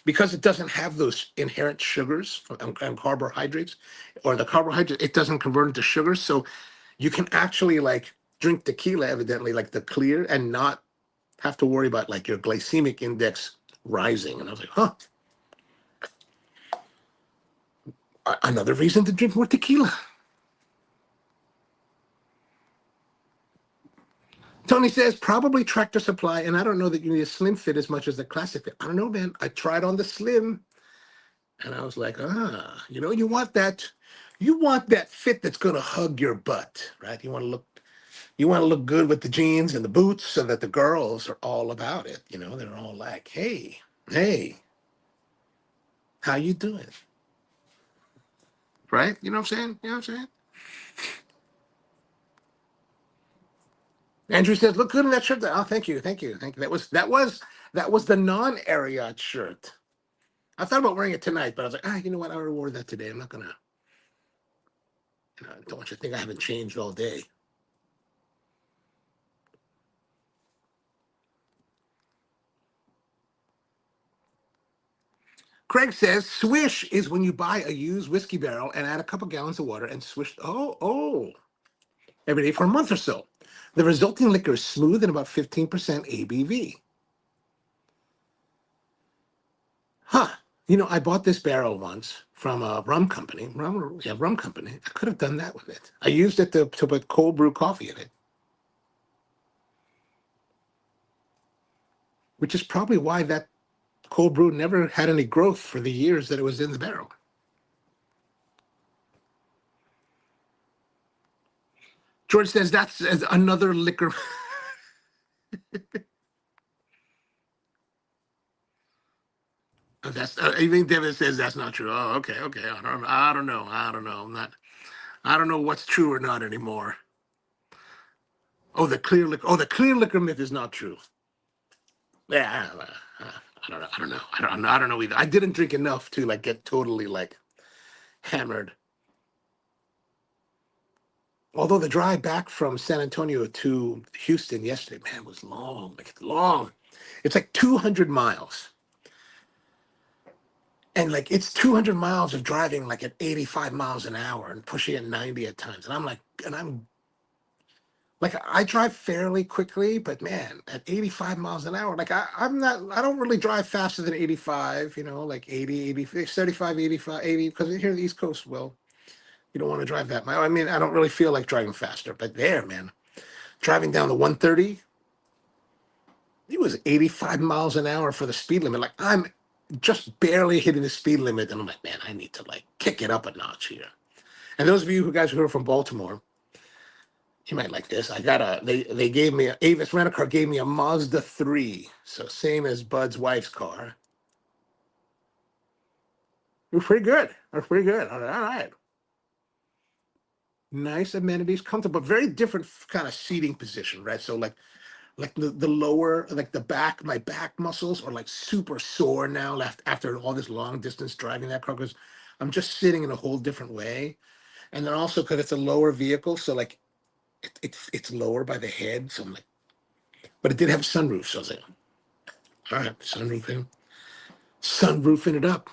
Speaker 1: because it doesn't have those inherent sugars and carbohydrates, or the carbohydrate, it doesn't convert into sugars. So you can actually like drink tequila, evidently, like the clear, and not have to worry about like your glycemic index rising. And I was like, huh. Another reason to drink more tequila. Tony says, probably Tractor Supply, and I don't know that you need a slim fit as much as the classic fit. I don't know, man. I tried on the slim, and I was like, you want that fit that's gonna hug your butt, right? You want to look good with the jeans and the boots, so that the girls are all about it. They're all like, hey, how you doing? Right? You know what I'm saying? You know what I'm saying? Andrew says, look good in that shirt. Oh, thank you, thank you, thank you. That was the non-Ariat shirt. I thought about wearing it tonight, but I was like, you know what? I already wore that today. I'm not gonna. Don't want you to think I haven't changed all day. Craig says, swish is when you buy a used whiskey barrel and add a couple gallons of water and swish. Oh, every day for a month or so. The resulting liquor is smooth and about 15% ABV. Huh. I bought this barrel once from a rum company. Rum company. I could have done that with it. I used it to put cold brew coffee in it, which is probably why that cold brew never had any growth for the years that it was in the barrel. George says that's another liquor. That's even David says that's not true. Oh, okay. I don't know. I don't know what's true or not anymore. Oh, the clear liquor. Oh, the clear liquor myth is not true. Yeah, I don't know. I don't know either. I didn't drink enough to like get totally like hammered. Although the drive back from San Antonio to Houston yesterday, man, was long, like long. It's like 200 miles. And like it's 200 miles of driving like at 85 miles an hour and pushing at 90 at times. And I'm like, and I'm like, I drive fairly quickly, but man, at 85 miles an hour, like I'm not, I don't really drive faster than 85, you know, like 80, 80, 75, 85, 80, because here in the East Coast, well, you don't want to drive that much. I mean, I don't really feel like driving faster, but there, man, driving down the 130, it was 85 miles an hour for the speed limit. Like I'm just barely hitting the speed limit. And I'm like, man, I need to like kick it up a notch here. And those of you who guys who are from Baltimore, you might like this. I got they gave me Avis Rent-A-Car gave me a Mazda 3. So same as Bud's wife's car. It was pretty good. It was pretty good. All right. Nice amenities, comfortable, but very different kind of seating position, right? So like the lower, like the back, my back muscles are like super sore now after all this long distance driving that car because I'm just sitting in a whole different way. And then also because it's a lower vehicle, so like it's lower by the head. So I'm like, but it did have a sunroof, so I was like, all right, sunroofing it up.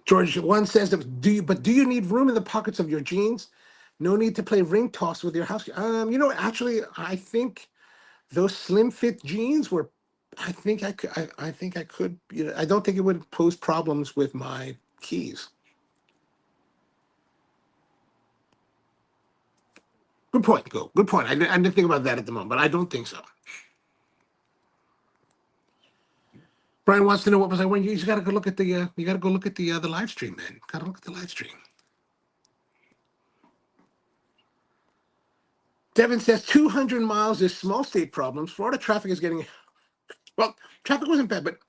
Speaker 1: George one says that do you need room in the pockets of your jeans? No need to play ring toss with your house. Actually, I think those slim fit jeans were. I think I could. You know, I don't think it would pose problems with my keys. Good point, Go. Good point. I didn't think about that at the moment, but I don't think so. Brian wants to know what was I wearing. You just got to go look at the. You got to go look at the live stream, man. Got to look at the live stream. Devin says 200 miles is small state problems. Florida traffic is getting well. Traffic wasn't bad, but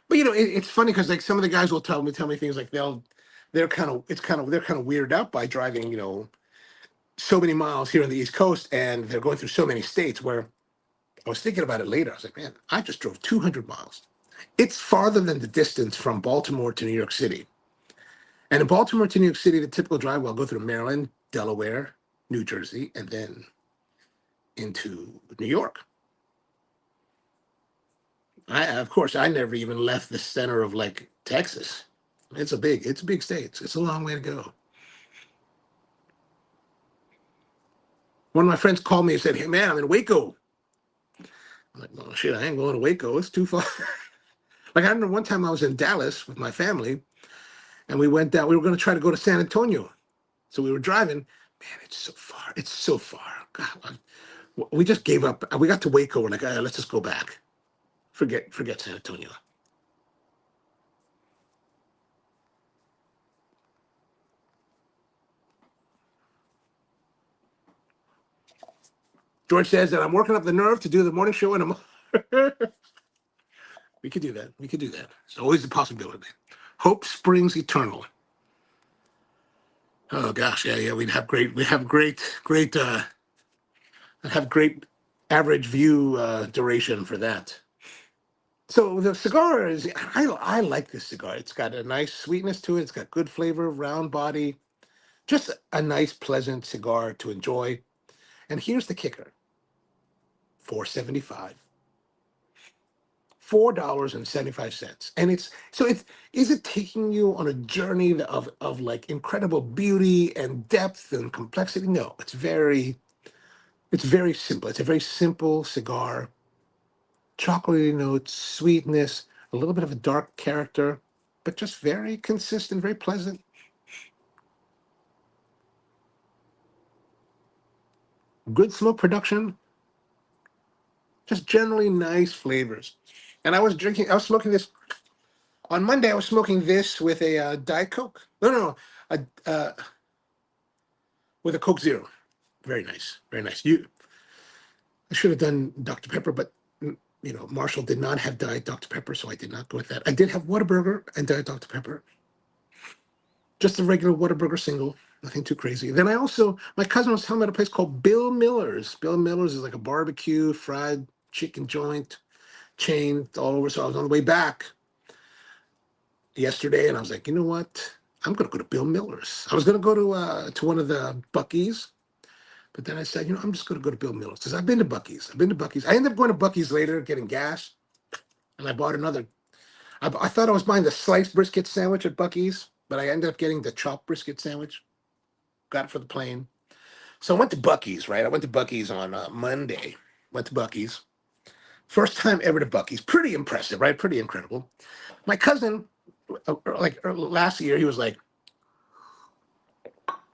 Speaker 1: it's funny because like some of the guys will tell me things like they're kind of weirded out by driving so many miles here on the East Coast and they're going through so many states. Where I was thinking about it later, I was like, man, I just drove 200 miles. It's farther than the distance from Baltimore to New York City. And in Baltimore to New York City, the typical drive will go through Maryland, Delaware, New Jersey, and then into New York. Of course, I never even left the center of like Texas. It's a big state. It's a long way to go. One of my friends called me and said, "Hey man, I'm in Waco." I'm like, "No shit, I ain't going to Waco. It's too far." Like I remember one time I was in Dallas with my family, and we went down. We were going to try to go to San Antonio, so we were driving. Man, it's so far. It's so far. God, we just gave up. We got to Waco. We're like, let's just go back. Forget San Antonio. George says that I'm working up the nerve to do the morning show in a month. We could do that. We could do that. It's always a possibility. Hope springs eternal. Oh gosh, yeah. I'd have great average view duration for that. So the cigar is, I like this cigar. It's got a nice sweetness to it. It's got good flavor, round body, just a nice, pleasant cigar to enjoy. And here's the kicker: 475. $4.75. And is it taking you on a journey of like incredible beauty and depth and complexity? No, it's very simple. It's a very simple cigar. Chocolatey notes, sweetness, a little bit of a dark character, but just very consistent, very pleasant. Good smoke production, just generally nice flavors. And I was smoking this on Monday. I was smoking this with a Diet Coke. No, with a Coke Zero. Very nice, very nice. I should have done Dr. Pepper, but Marshall did not have Diet Dr. Pepper, so I did not go with that. I did have Whataburger and Diet Dr. Pepper, just a regular Whataburger single, nothing too crazy. Then my cousin was telling me about a place called Bill Miller's. Bill Miller's is like a barbecue fried chicken joint chain all over. So I was on the way back yesterday, and I was like, you know what? I'm gonna go to Bill Miller's. I was gonna go to one of the Buc-ee's, but then I said, you know, I'm just gonna go to Bill Miller's because I've been to Buc-ee's. I've been to Buc-ee's. I ended up going to Buc-ee's later, getting gas, and I bought another. I thought I was buying the sliced brisket sandwich at Buc-ee's, but I ended up getting the chopped brisket sandwich. Got it for the plane. So I went to Buc-ee's, right? I went to Buc-ee's on Monday. Went to Buc-ee's. First time ever to Buc-ee's. Pretty impressive, right? Pretty incredible. My cousin, last year, he was like,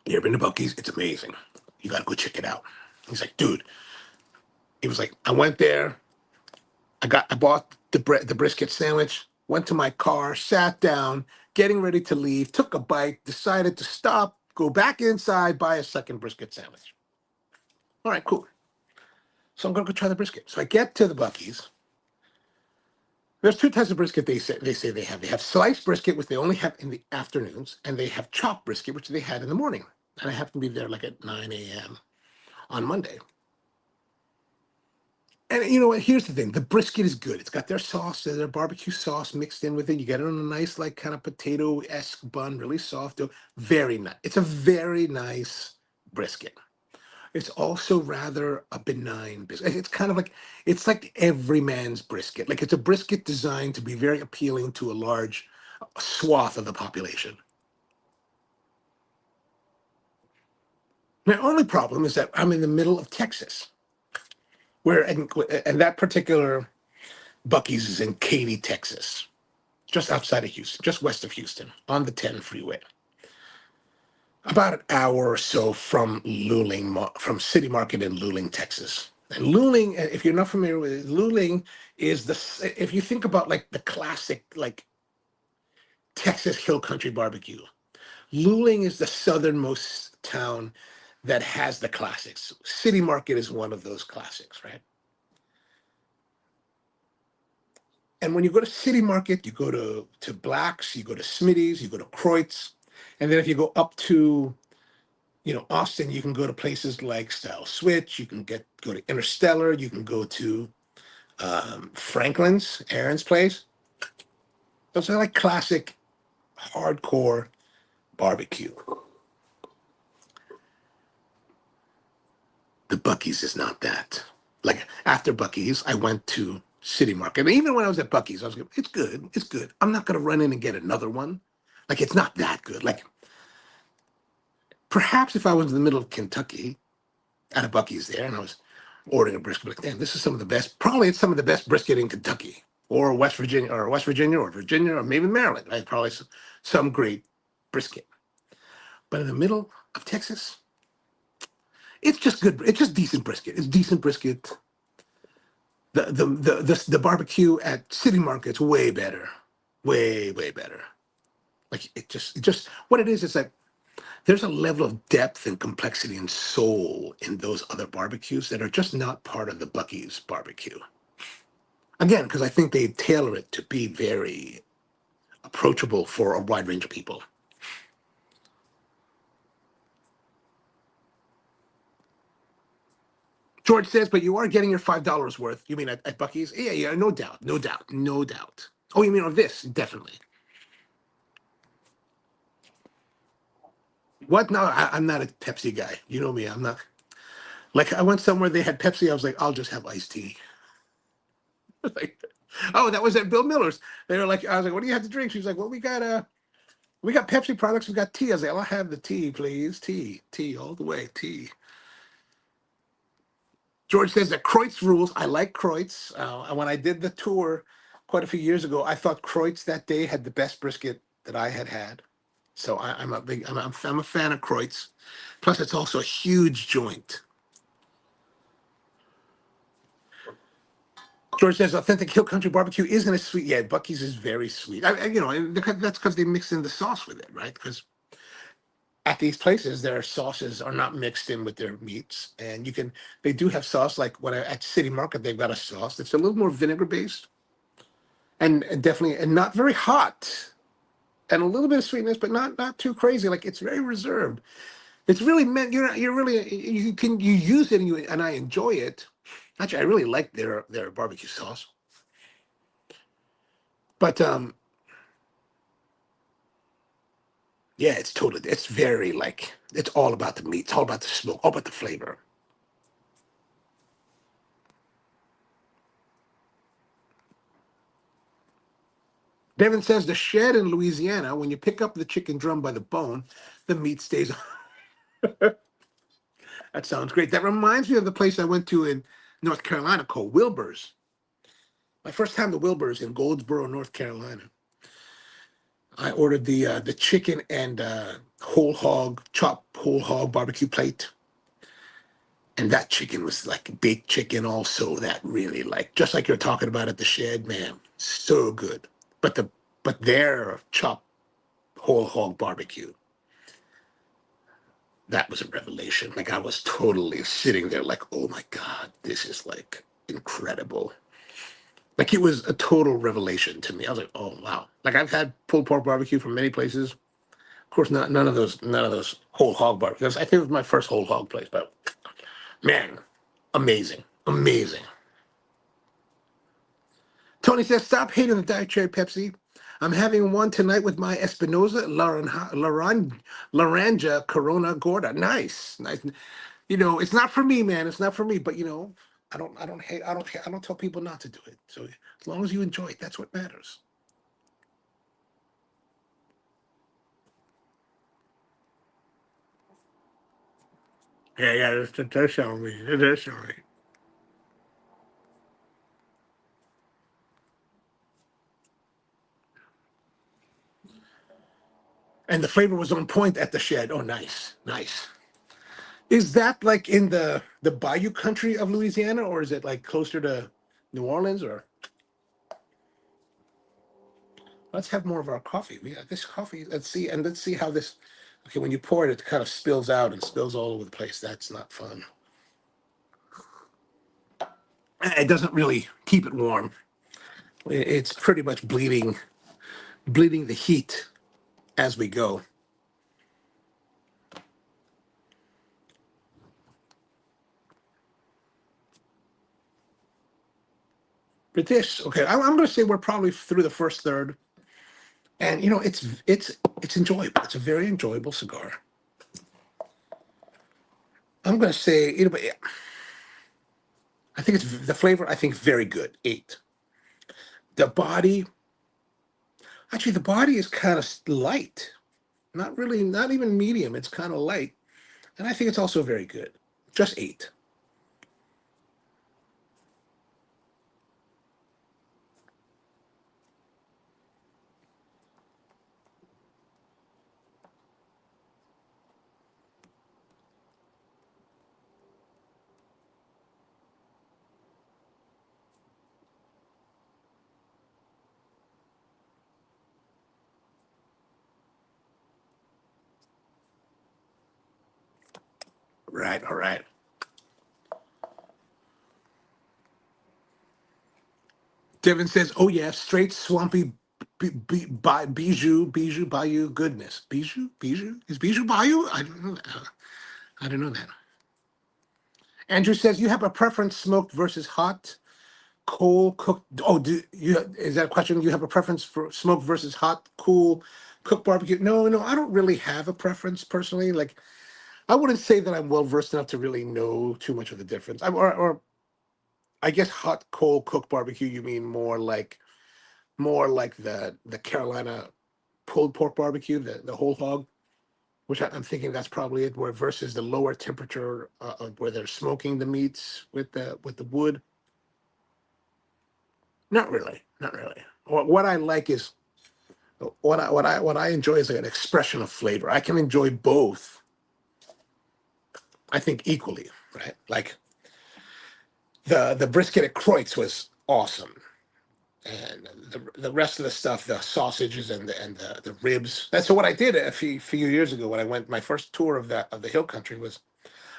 Speaker 1: "You ever been to Buc-ee's? It's amazing. You got to go check it out." He's like, "Dude." He was like, "I went there. I bought the brisket sandwich. Went to my car, sat down, getting ready to leave. Took a bite. Decided to stop, go back inside, buy a second brisket sandwich. All right, cool. So I'm gonna go try the brisket. So I get to the Buc-ee's. There's two types of brisket they say they have. They have sliced brisket, which they only have in the afternoons, and they have chopped brisket, which they had in the morning. And I happened to be there like at 9 a.m. on Monday. And you know what? Here's the thing: the brisket is good. It's got their sauce, their barbecue sauce mixed in with it. You get it on a nice, like kind of potato-esque bun, really soft dough. Very nice. It's a very nice brisket. It's also rather a benign brisket. It's like every man's brisket. Like it's a brisket designed to be very appealing to a large swath of the population. My only problem is that I'm in the middle of Texas, and that particular Buc-ee's is in Katy, Texas, just outside of Houston, just west of Houston, on the 10 freeway. About an hour or so from from City Market in Luling, Texas. And Luling, if you're not familiar with it, Luling is if you think about like the classic, like Texas Hill Country barbecue, Luling is the southernmost town that has the classics. City Market is one of those classics, right? And when you go to City Market, you go to Black's, you go to Smitty's, you go to Croyd's, and then if you go up to Austin, you can go to places like Style Switch, you can go to Interstellar, you can go to Franklin's, Aaron's place. Those are like classic hardcore barbecue. The Buc-ee's is not that. Like after Buc-ee's, I went to City Market. And even when I was at Buc-ee's, I was like, it's good, it's good. I'm not gonna run in and get another one. Like it's not that good. Like perhaps if I was in the middle of Kentucky at a Buc-ee's there and I was ordering a brisket, like, damn, this is some of the best, probably it's some of the best brisket in Kentucky or West Virginia or maybe Maryland, right? Probably some great brisket. But in the middle of Texas, it's just good. It's just decent brisket. It's decent brisket. The barbecue at City Market's way better, way better. Like it just what it is like there's a level of depth and complexity and soul in those other barbecues that are just not part of the Buc-ee's barbecue. Again, because I think they tailor it to be very approachable for a wide range of people. George says, but you are getting your $5 worth. You mean at Buc-ee's? Yeah, no doubt, no doubt, no doubt. Oh, you mean on this? Definitely. What? No, I'm not a Pepsi guy. You know me. I'm not. Like I went somewhere they had Pepsi. I was like, I'll just have iced tea. Like, oh, that was at Bill Miller's. They were like, I was like, what do you have to drink? She was like, well, we got Pepsi products. We got tea. I was like, I'll have the tea, please. Tea all the way. Tea. George says that Kreutz rules. I like Kreutz. When I did the tour quite a few years ago, I thought Kreutz that day had the best brisket that I had had. So I'm a fan of Kreutz. Plus, it's also a huge joint. George says authentic hill country barbecue isn't as sweet. Yeah, Buc-ee's is very sweet. That's because they mix in the sauce with it, right? Because at these places, their sauces are not mixed in with their meats, and they do have sauce. Like at City Market, they've got a sauce that's a little more vinegar based, and definitely and not very hot, and a little bit of sweetness, but not too crazy. Like it's very reserved. It's really meant you use it and I enjoy it, Actually, I really like their barbecue sauce. But yeah, it's very like it's all about the meat, it's all about the smoke, all about the flavor. Devin says the shed in Louisiana, when you pick up the chicken drum by the bone, the meat stays. That sounds great. That reminds me of the place I went to in North Carolina called Wilbur's. My first time to Wilbur's in Goldsboro, North Carolina. I ordered the chicken and whole hog, chopped whole hog barbecue plate. And that chicken was like baked chicken also, that really like just like you're talking about at the shed, man. So good. But their chopped whole hog barbecue, that was a revelation. Like I was totally sitting there like, oh my God, this is like incredible. Like it was a total revelation to me. I was like, oh wow. Like I've had pulled pork barbecue from many places. Of course, not none of those whole hog barbecues. I think it was my first whole hog place, but man, amazing, amazing. Tony says, stop hating the Diet Cherry Pepsi. I'm having one tonight with my Espinosa Laranja Corona Gorda. Nice, nice. You know, it's not for me, man. It's not for me. But you know, I don't tell people not to do it. So as long as you enjoy it, that's what matters. Yeah, yeah, that does sound me. It does sound me. And the flavor was on point at the shed. Oh, nice, nice. Is that like in the Bayou country of Louisiana, or is it like closer to New Orleans? Or let's have more of our coffee. We got this coffee. Let's see how this. Okay, when you pour it, it kind of spills out and spills all over the place. That's not fun. It doesn't really keep it warm. It's pretty much bleeding the heat as we go. But this, okay, I'm going to say we're probably through the first third, and you know, it's enjoyable. It's a very enjoyable cigar. I'm going to say, you know, but I think it's the flavor. I think very good. 8. The body, actually, the body is kind of light. Not really, not even medium. It's kind of light, and I think it's also very good. Just 8. Right. All right. Devin says, "Oh yeah, straight swampy bijou bayou goodness. Bijou is bijou bayou. I don't know that. I don't know that." Andrew says, "You have a preference, smoked versus hot, cool, cooked." Oh, do you? Is that a question? You have a preference for smoked versus hot, cool, cooked barbecue? No, no, I don't really have a preference personally. Like, I wouldn't say that I'm well versed enough to really know too much of the difference. Or I guess hot, cold, cooked barbecue. You mean more like the Carolina pulled pork barbecue, the whole hog, which I'm thinking that's probably it. Where versus the lower temperature where they're smoking the meats with the wood. Not really, not really. What I like is what I enjoy is like an expression of flavor. I can enjoy both. I think equally, right? Like the brisket at Kreutz was awesome, and the rest of the stuff, the sausages and the ribs. That's what I did a few years ago when I went. My first tour of the Hill Country was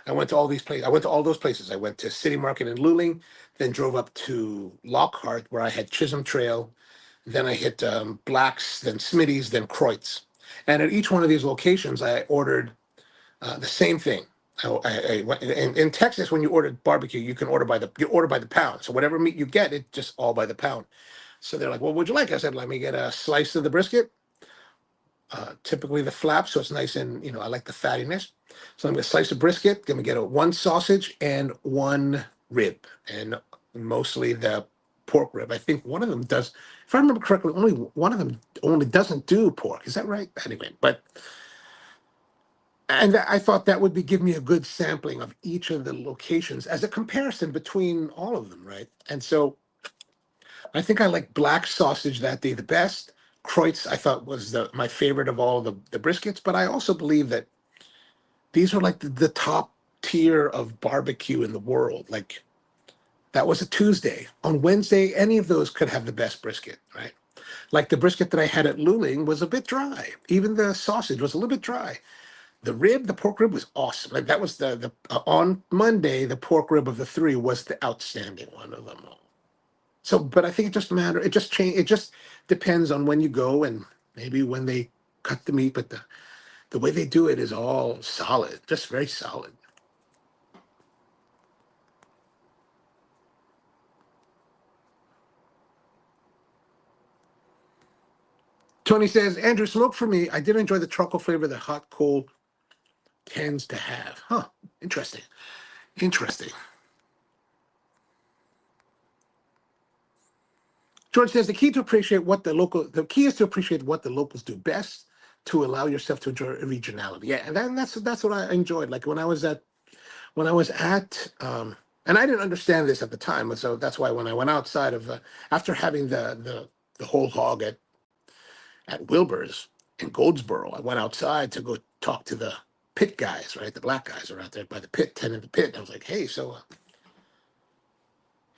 Speaker 1: I went to all these places. I went to all those places. I went to City Market in Luling, then drove up to Lockhart where I had Chisholm Trail. Then I hit Black's, then Smitty's, then Kreutz. And at each one of these locations, I ordered the same thing. In Texas, when you order barbecue, you can order by the pound. So whatever meat you get, it's just all by the pound. So they're like, "Well, what would you like?" I said, "Let me get a slice of the brisket, typically the flap, so it's nice and I like the fattiness. So I'm gonna slice a brisket. Gonna get a one sausage and one rib, and mostly the pork rib. I think one of them does, if I remember correctly, only one of them only doesn't do pork. Is that right? Anyway, but and I thought that would be give me a good sampling of each of the locations as a comparison between all of them, right? And so I think I like black sausage that day the best. Kreutz I thought was my favorite of all the briskets, but I also believe that these are like the top tier of barbecue in the world. Like that was a Tuesday. On Wednesday, any of those could have the best brisket, right? Like the brisket that I had at Luling was a bit dry. Even the sausage was a little bit dry. The pork rib was awesome. Like that was the on Monday, the pork rib of the three was the outstanding one of them all. So, but I think it just matter. It just change. It just depends on when you go and maybe when they cut the meat. But the way they do it is all solid, just very solid. Tony says, Andrew, smoke for me. I did enjoy the charcoal flavor that hot coal tends to have. Huh. Interesting. Interesting. George says the key is to appreciate what the locals do best to allow yourself to enjoy regionality. Yeah, and that's what I enjoyed. Like when I was at and I didn't understand this at the time, so that's why when I went outside of after having the whole hog at Wilbur's in Goldsboro, I went outside to go talk to the pit guys, right? The black guys are out there by the pit, tending the pit. And I was like, hey, so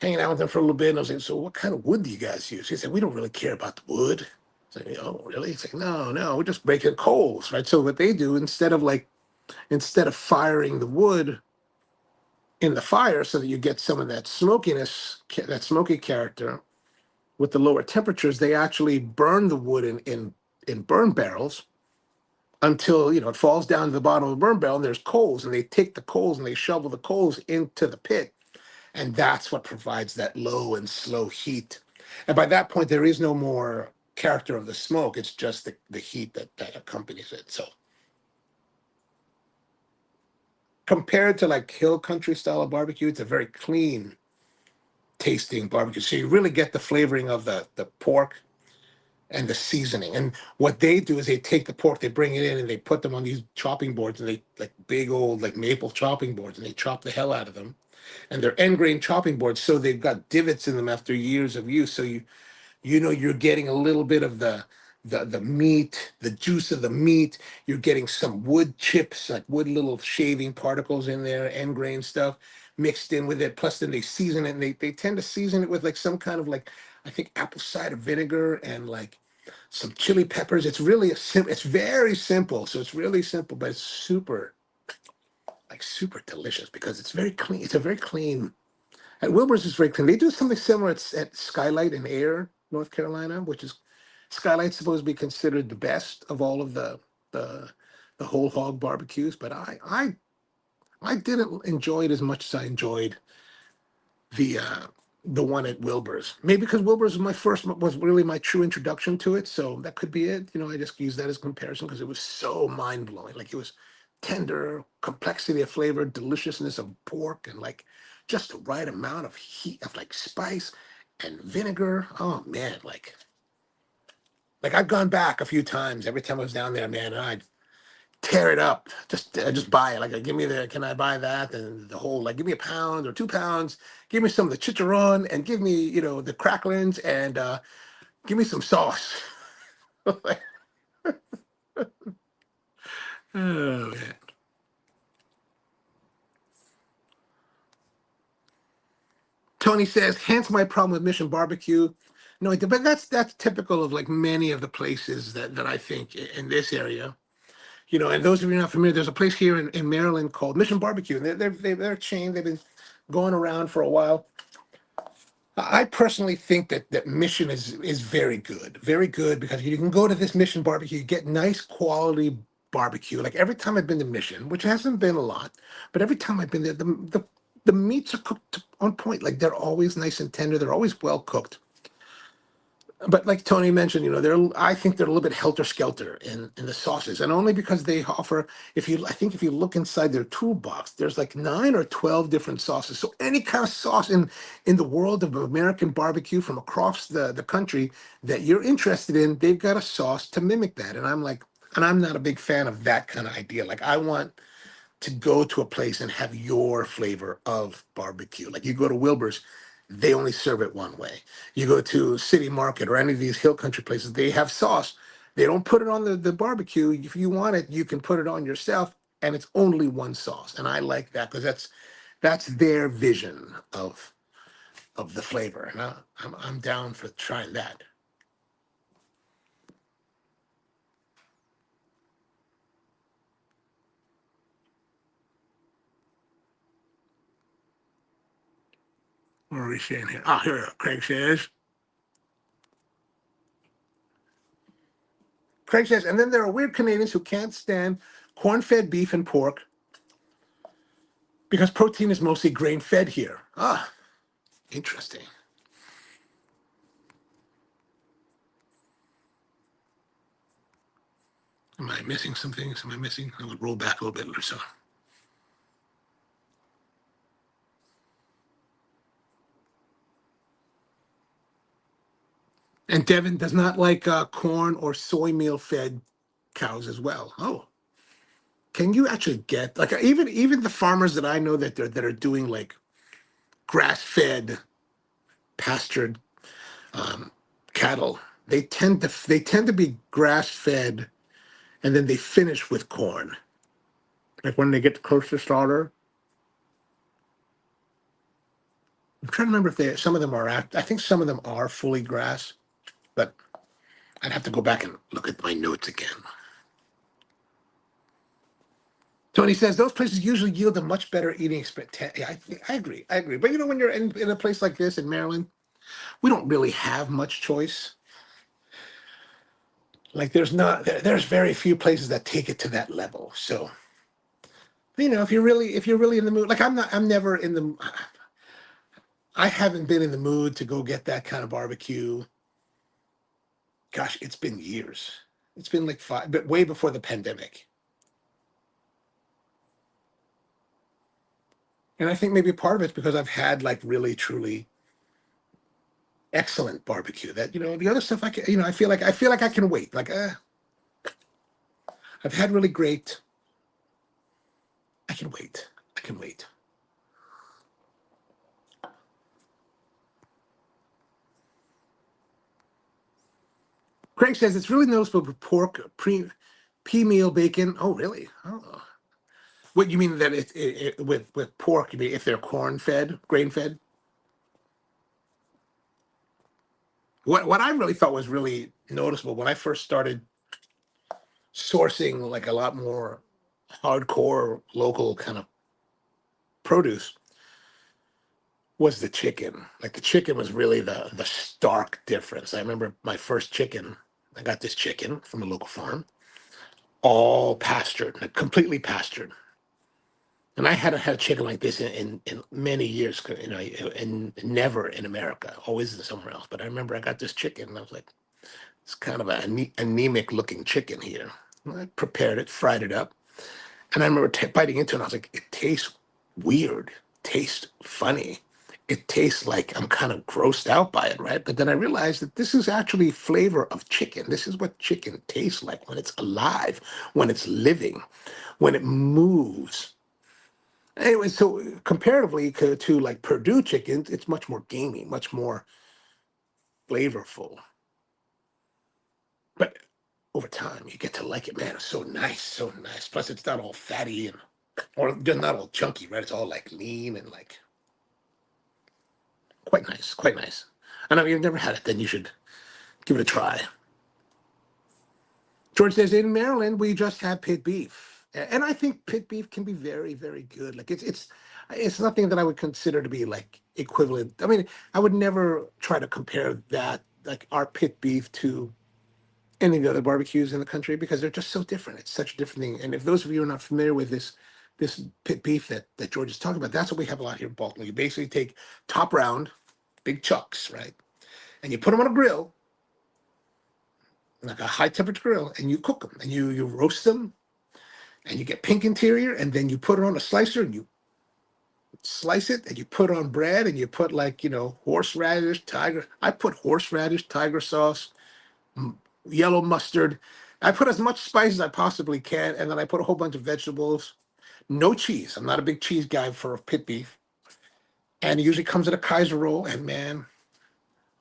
Speaker 1: hanging out with them for a little bit. And I was like, so what kind of wood do you guys use? He said, we don't really care about the wood. I was like, oh, really? He's like, no, we're just breaking coals, right? So what they do instead of firing the wood in the fire so that you get some of that smokiness, that smoky character with the lower temperatures, they actually burn the wood in burn barrels until it falls down to the bottom of the burn barrel and there's coals, and they take the coals and they shovel the coals into the pit, and that's what provides that low and slow heat. And by that point there is no more character of the smoke, it's just the heat that accompanies it. So compared to like hill country style of barbecue, it's a very clean tasting barbecue, so you really get the flavoring of the pork and the seasoning. And what they do is they take the pork, they bring it in, and they put them on these chopping boards, and they like big old like maple chopping boards, and they chop the hell out of them. And they're end grain chopping boards, so they've got divots in them after years of use. So you're getting a little bit of the meat, the juice of the meat. You're getting some wood chips, like wood little shaving particles in there, end grain stuff mixed in with it. Plus, then they season it, and they tend to season it with like some kind of like I think apple cider vinegar and like some chili peppers. It's really it's very simple. So it's really simple, but it's super delicious because it's very clean. It's a very clean. At Wilbur's is very clean. They do something similar at Skylight in Air, North Carolina, which is Skylight's supposed to be considered the best of all of the the whole hog barbecues, but I didn't enjoy it as much as I enjoyed the uh the one at Wilbur's. Maybe because Wilbur's was really my true introduction to it, so that could be it. I just use that as comparison because it was so mind blowing. Like it was tender, complexity of flavor, deliciousness of pork, and like just the right amount of heat of like spice and vinegar. Oh man, like I've gone back a few times. Every time I was down there, man, and I'd tear it up. Just buy it. Like, give me can I buy that? And the whole, like, give me a pound or 2 pounds. Give me some of the chicharron and give me, the cracklings and give me some sauce. Like, oh, man. Tony says, hence my problem with Mission Barbecue. No, but that's typical of like many of the places that I think in this area. And those of you not familiar, there's a place here in Maryland called Mission Barbecue, and they're a chain. They've been going around for a while. I personally think that Mission is very good because you can go to this Mission Barbecue, you get nice quality barbecue. Like every time I've been to Mission, which hasn't been a lot, but every time I've been there, the meats are cooked on point. Like they're always nice and tender. They're always well cooked. But like Tony mentioned, I think they're a little bit helter skelter in the sauces, and only because they offer. I think if you look inside their toolbox, there's like 9 or 12 different sauces. So any kind of sauce in the world of American barbecue from across the country that you're interested in, they've got a sauce to mimic that. And I'm not a big fan of that kind of idea. Like I want to go to a place and have your flavor of barbecue. Like you go to Wilbur's, they only serve it one way. You go to City Market or any of these hill country places, they have sauce. They don't put it on the barbecue. If you want it, you can put it on yourself, and it's only one sauce. And I like that because that's their vision of the flavor. And I'm down for trying that. What are we saying here? Ah, here Craig says. Craig says, and then there are weird Canadians who can't stand corn-fed beef and pork because protein is mostly grain-fed here. Ah, interesting. Am I missing some things? Am I missing? I would roll back a little bit or so. And Devin does not like corn or soy meal fed cows as well. Oh, can you actually get like even the farmers that I know that are doing like grass fed pastured cattle? They tend to be grass fed, and then they finish with corn. Like when they get close to slaughter. I'm trying to remember if some of them are. I think some of them are fully grass, but I'd have to go back and look at my notes again. Tony says those places usually yield a much better eating experience. Yeah, I agree. I agree. But when you're in a place like this in Maryland, we don't really have much choice. Like there's very few places that take it to that level. So, if you're really in the mood, like I'm never in the, I haven't been in the mood to go get that kind of barbecue. Gosh, it's been years. It's been like five, but way before the pandemic. And I think maybe part of it's because I've had like really truly excellent barbecue that the other stuff I can I feel like I can wait. Like I've had really great. I can wait. I can wait. Craig says it's really noticeable for pork pea meal bacon. Oh really? Oh. What you mean that with pork? You mean if they're corn fed, grain fed? What I really thought was really noticeable when I first started sourcing like a lot more hardcore local kind of produce was the chicken. Like the chicken was really the stark difference. I remember my first chicken. I got this chicken from a local farm, all pastured, like completely pastured. And I hadn't had a chicken like this in many years, and never in America, always somewhere else. But I remember I got this chicken, and I was like, it's kind of an anemic looking chicken here. And I prepared it, fried it up, and I remember biting into it, and I was like, it tastes weird, tastes funny. It tastes like I'm kind of grossed out by it, right? But then I realized that this is actually flavor of chicken. This is what chicken tastes like when it's alive, when it's living, when it moves. Anyway, so comparatively to like Purdue chicken, it's much more gamey, much more flavorful. But over time, you get to like it, man. It's so nice, so nice. Plus, it's not all fatty or just not all chunky, right? It's all like lean and like quite nice, quite nice. I know you've never had it, then you should give it a try. George says in Maryland we just have pit beef, and I think pit beef can be very, very good. Like it's nothing that I would consider to be like equivalent. I mean, I would never try to compare that like our pit beef to any of the other barbecues in the country because they're just so different. It's such a different thing. And if those of you are not familiar with this pit beef that George is talking about, that's what we have a lot here in Baltimore. You basically take top round, big chucks, right? And you put them on a grill, like a high temperature grill, and you cook them and you roast them and you get pink interior, and then you put it on a slicer and you slice it and you put on bread and you put like, horseradish, tiger. I put horseradish, tiger sauce, yellow mustard. I put as much spice as I possibly can, and then I put a whole bunch of vegetables. No cheese. I'm not a big cheese guy for pit beef. And it usually comes in a Kaiser roll, and man,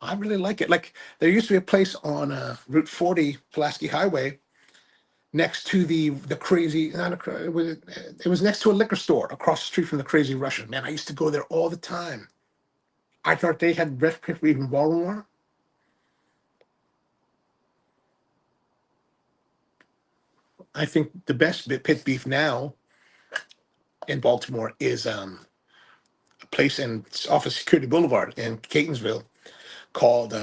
Speaker 1: I really like it. Like there used to be a place on Route 40, Pulaski Highway, next to the crazy. Not a, it was next to a liquor store across the street from the Crazy Russian. Man, I used to go there all the time. I thought they had best pit beef in Baltimore. I think the best pit beef now in Baltimore is a place off of Security Boulevard in Catonsville called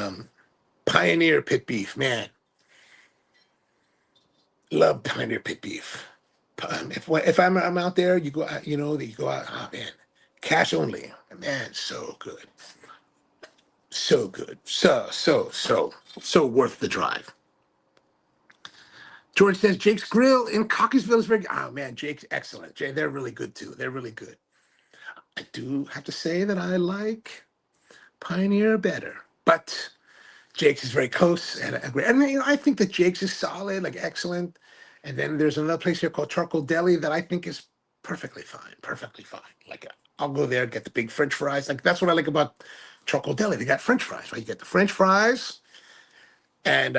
Speaker 1: Pioneer Pit Beef. Man, love Pioneer Pit Beef. If I'm out there, you go out, you go out. Oh man, cash only. Man, so good, so good, so worth the drive. George says Jake's Grill in Cockeysville is very good. Oh man, Jake's excellent. Jay, they're really good too. They're really good. I do have to say that I like Pioneer better, but Jake's is very close and agree. And I think that Jake's is solid, like excellent. And then there's another place here called Charcoal Deli that I think is perfectly fine, perfectly fine. Like I'll go there, get the big French fries. Like that's what I like about Charcoal Deli. They got French fries, right? You get the French fries and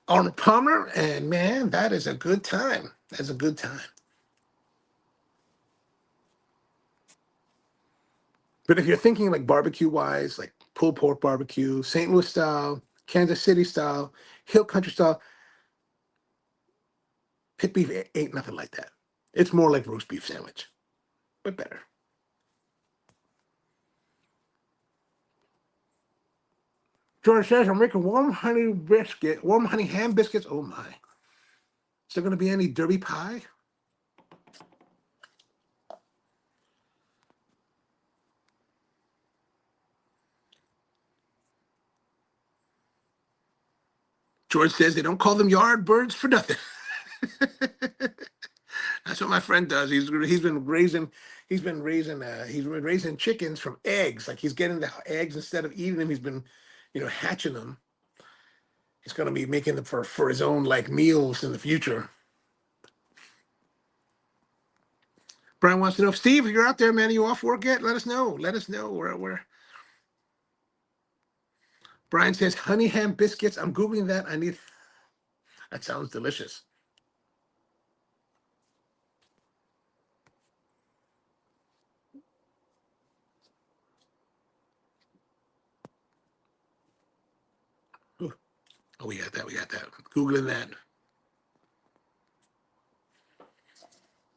Speaker 1: Arnold Palmer, and man, that is a good time. That's a good time. But if you're thinking like barbecue wise, like pulled pork barbecue, St. Louis style, Kansas City style, Hill Country style, pit beef ain't nothing like that. It's more like roast beef sandwich, but better. George says, I'm making warm honey ham biscuits. Oh my. Is there going to be any derby pie? George says they don't call them yard birds for nothing. That's what my friend does. He's been raising chickens from eggs. Like he's getting the eggs instead of eating them. He's been, hatching them. He's going to be making them for his own like meals in the future. Brian wants to know, Steve, if you're out there, man, are you off work yet? Let us know. Let us know where. Brian says honey ham biscuits. I'm googling that. That sounds delicious. Ooh. Oh, we got that. We got that. Googling that.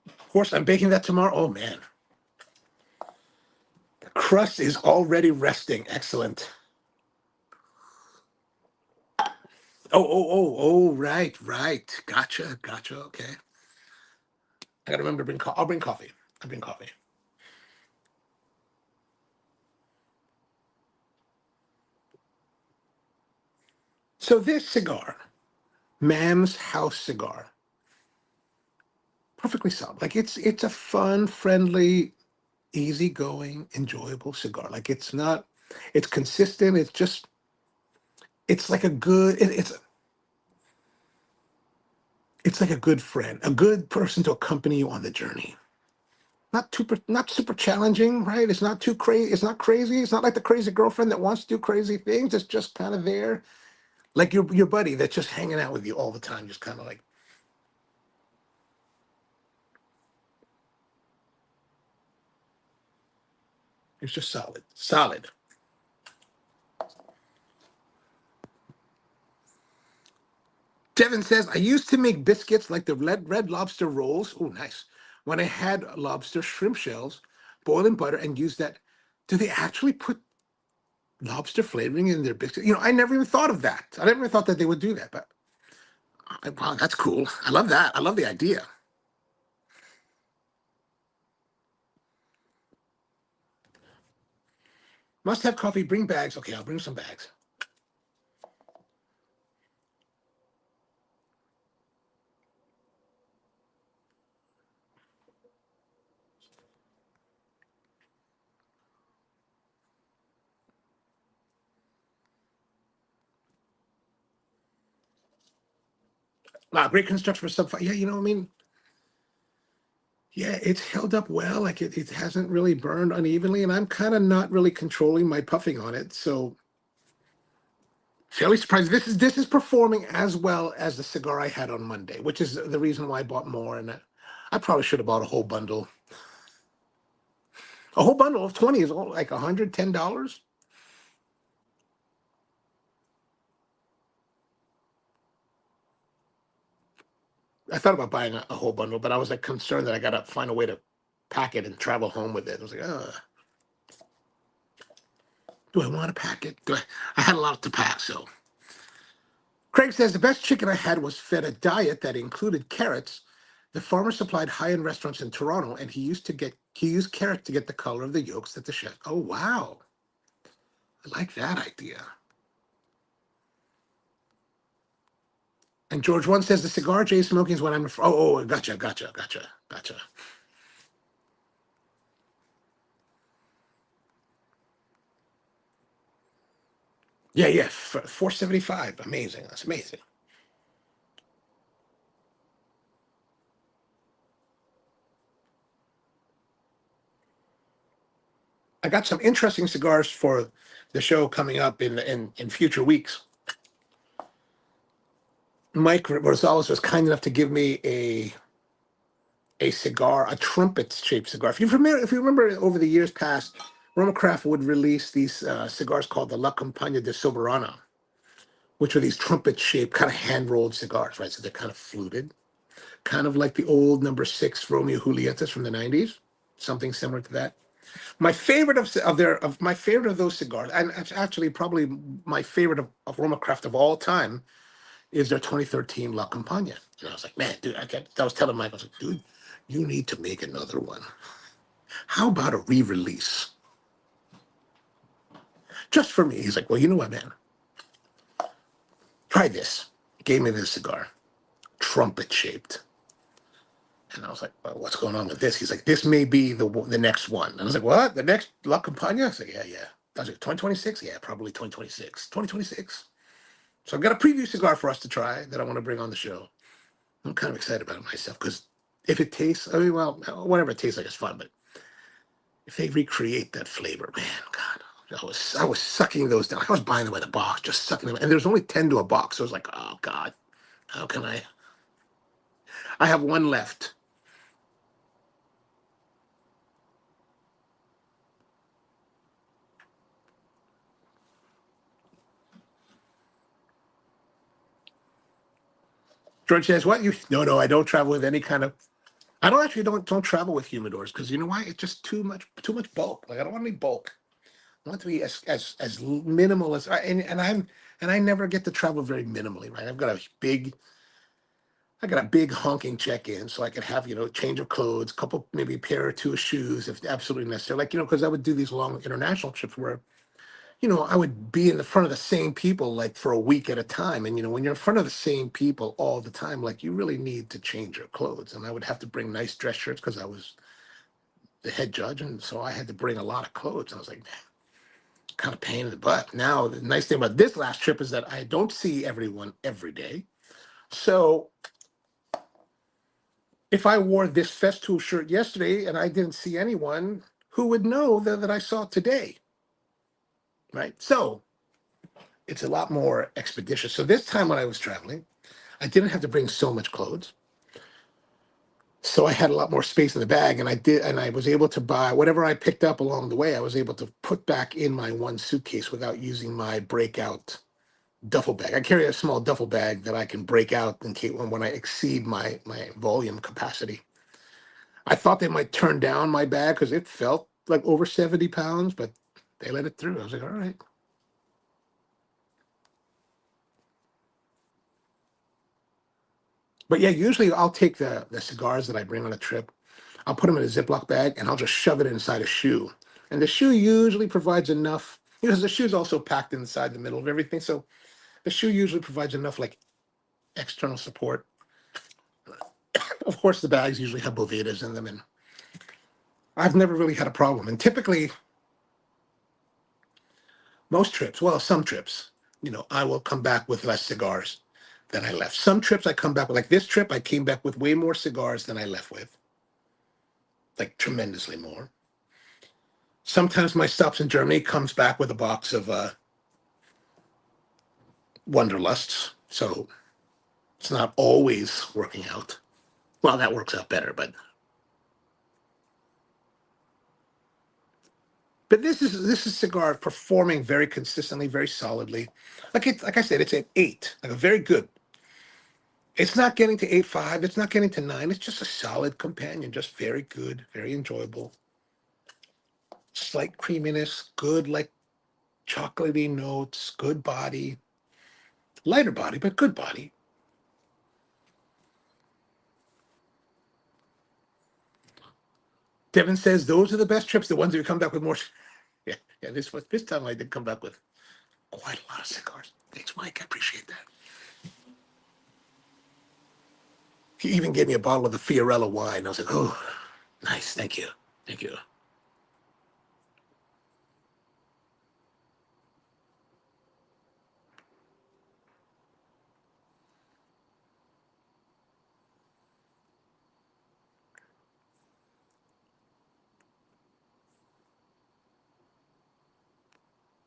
Speaker 1: Of course, I'm baking that tomorrow. Oh man, the crust is already resting. Excellent. Oh, right. Gotcha. Okay. I gotta remember to bring I'll bring coffee. I'll bring coffee. So this cigar, MAM's House Cigar, perfectly solid. Like it's a fun, friendly, easygoing, enjoyable cigar. Like it's consistent. It's like a good, it's like a good friend, a good person to accompany you on the journey. Not super challenging, right? It's not too crazy. It's not crazy. It's not like the crazy girlfriend that wants to do crazy things. It's just kind of there, like your buddy that's just hanging out with you all the time, just kind of like it's just solid. Devin says I used to make biscuits like the red lobster rolls. Oh, nice. When I had lobster shrimp shells, boil in butter and use that. Do they actually put lobster flavoring in their biscuits? I never even thought of that. I never even thought that they would do that, but Wow, that's cool. I love that. I love the idea. Must have coffee. Bring bags. Okay, I'll bring some bags. Wow, great construction for sub five. Yeah, you know, I mean, yeah, it's held up well. Like it hasn't really burned unevenly, and I'm kind of not really controlling my puffing on it. So fairly surprised. This is performing as well as the cigar I had on Monday, which is the reason why I bought more. And I probably should have bought a whole bundle. A whole bundle of 20 is like $110. I thought about buying a whole bundle, but I was like concerned that I gotta find a way to pack it and travel home with it. I was like, do I want to pack it? I had a lot to pack, so. Craig says the best chicken I had was fed a diet that included carrots. The farmer supplied high-end restaurants in Toronto, and he used carrots to get the color of the yolks that the chef. Oh wow, I like that idea. And George one says the cigar Jay smoking is when I'm. Gotcha. Yeah. 475. Amazing. That's amazing. I got some interesting cigars for the show coming up in future weeks. Mike Rosales was kind enough to give me a cigar, a trumpet-shaped cigar. If you remember over the years past, Roma Craft would release these cigars called the La Campagna de Soberana, which are these trumpet-shaped, kind of hand-rolled cigars, right? So they're kind of fluted, kind of like the old number six Romeo Julietas from the '90s, something similar to that. My favorite my favorite of those cigars, and it's actually probably my favorite of Roma Craft of all time, is their 2013 La Campagna. And I was like, man, dude, I was telling Mike, I was like, dude, you need to make another one. How about a re-release? Just for me. He's like, well, you know what, man? Try this. He gave me this cigar, trumpet shaped. And I was like, well, what's going on with this? He's like, this may be the next one. And I was like, what? The next La Campagna? I was like, yeah. I was like, 2026? Yeah, probably 2026. 2026. So I've got a preview cigar for us to try that I want to bring on the show. I'm kind of excited about it myself because if it tastes, I mean, well, whatever it tastes like is fun, but if they recreate that flavor, man, God, I was sucking those down. I was buying them by the box, just sucking them, and there's only 10 to a box. So I was like, oh God, how can I? I have one left. George says, "What you? No, I don't travel with any kind of. I don't travel with humidors because you know why? It's just too much bulk. Like I don't want any bulk. I want it to be as minimal as and I never get to travel very minimally, right? I got a big honking check-in, so I could have change of clothes, couple maybe a pair or two of shoes if absolutely necessary. Like because I would do these long international trips where I would be in the front of the same people like for a week at a time, and when you're in front of the same people all the time, like you really need to change your clothes. And I would have to bring nice dress shirts because I was the head judge, and so I had to bring a lot of clothes. And I was like, man, kind of pain in the butt. Now the nice thing about this last trip is that I don't see everyone every day, so if I wore this Festool shirt yesterday and I didn't see anyone, who would know that I saw today, right? So it's a lot more expeditious. So this time when I was traveling, I didn't have to bring so much clothes. So I had a lot more space in the bag, and I was able to buy whatever I picked up along the way. I was able to put back in my one suitcase without using my breakout duffel bag. I carry a small duffel bag that I can break out in case when I exceed my volume capacity. I thought they might turn down my bag because it felt like over 70 pounds, but they let it through. I was like, all right. But yeah, usually I'll take the cigars that I bring on a trip. I'll put them in a Ziploc bag and I'll just shove it inside a shoe. And the shoe usually provides enough, because the shoe's also packed inside the middle of everything. So the shoe usually provides enough like external support. Of course, the bags usually have Bovedas in them, and I've never really had a problem. And typically, most trips, well, some trips, I will come back with less cigars than I left. Some trips I come back with, like this trip, I came back with way more cigars than I left with, like tremendously more. Sometimes my stops in Germany comes back with a box of Wonderlusts, so it's not always working out. Well, that works out better, but this is cigar performing very consistently, very solidly. Like I said, it's an 8, like a very good. It's not getting to 8.5. It's not getting to 9. It's just a solid companion, just very good, very enjoyable. Slight creaminess, good like chocolatey notes, good body, lighter body, but good body. Devin says those are the best trips, the ones that you come back with more. Yeah, yeah. This time I did come back with quite a lot of cigars. Thanks, Mike. I appreciate that. He even gave me a bottle of the Fiorella wine. I was like, oh, nice. Thank you. Thank you.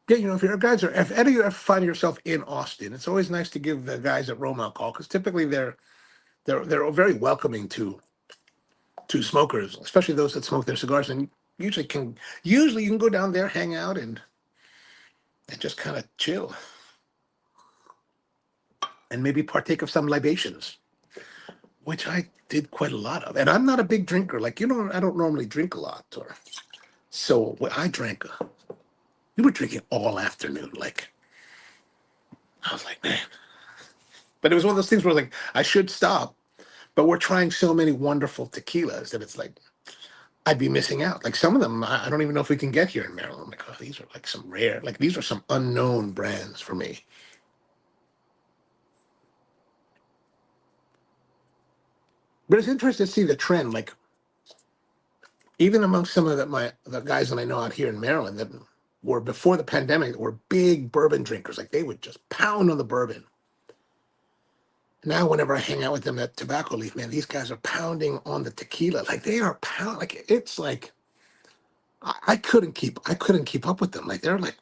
Speaker 1: Yeah, if any of you ever find yourself in Austin, it's always nice to give the guys at Roma a call, because typically they're very welcoming to smokers, especially those that smoke their cigars, and usually you can go down there, hang out, and just kind of chill, and maybe partake of some libations, which I did quite a lot of. And I'm not a big drinker, like I don't normally drink a lot, or so when I drank. We were drinking all afternoon, like I was like, man. But it was one of those things where like I should stop, but we're trying so many wonderful tequilas that it's like I'd be missing out. Like some of them, I don't even know if we can get here in Maryland. I'm like, oh, these are like some rare, like these are some unknown brands for me. But it's interesting to see the trend, like even among some of the guys that I know out here in Maryland that were before the pandemic that were big bourbon drinkers. Like they would just pound on the bourbon. Now, whenever I hang out with them at Tobacco Leaf, man, these guys are pounding on the tequila. Like they are pound. Like it's like I couldn't keep up with them. Like they're like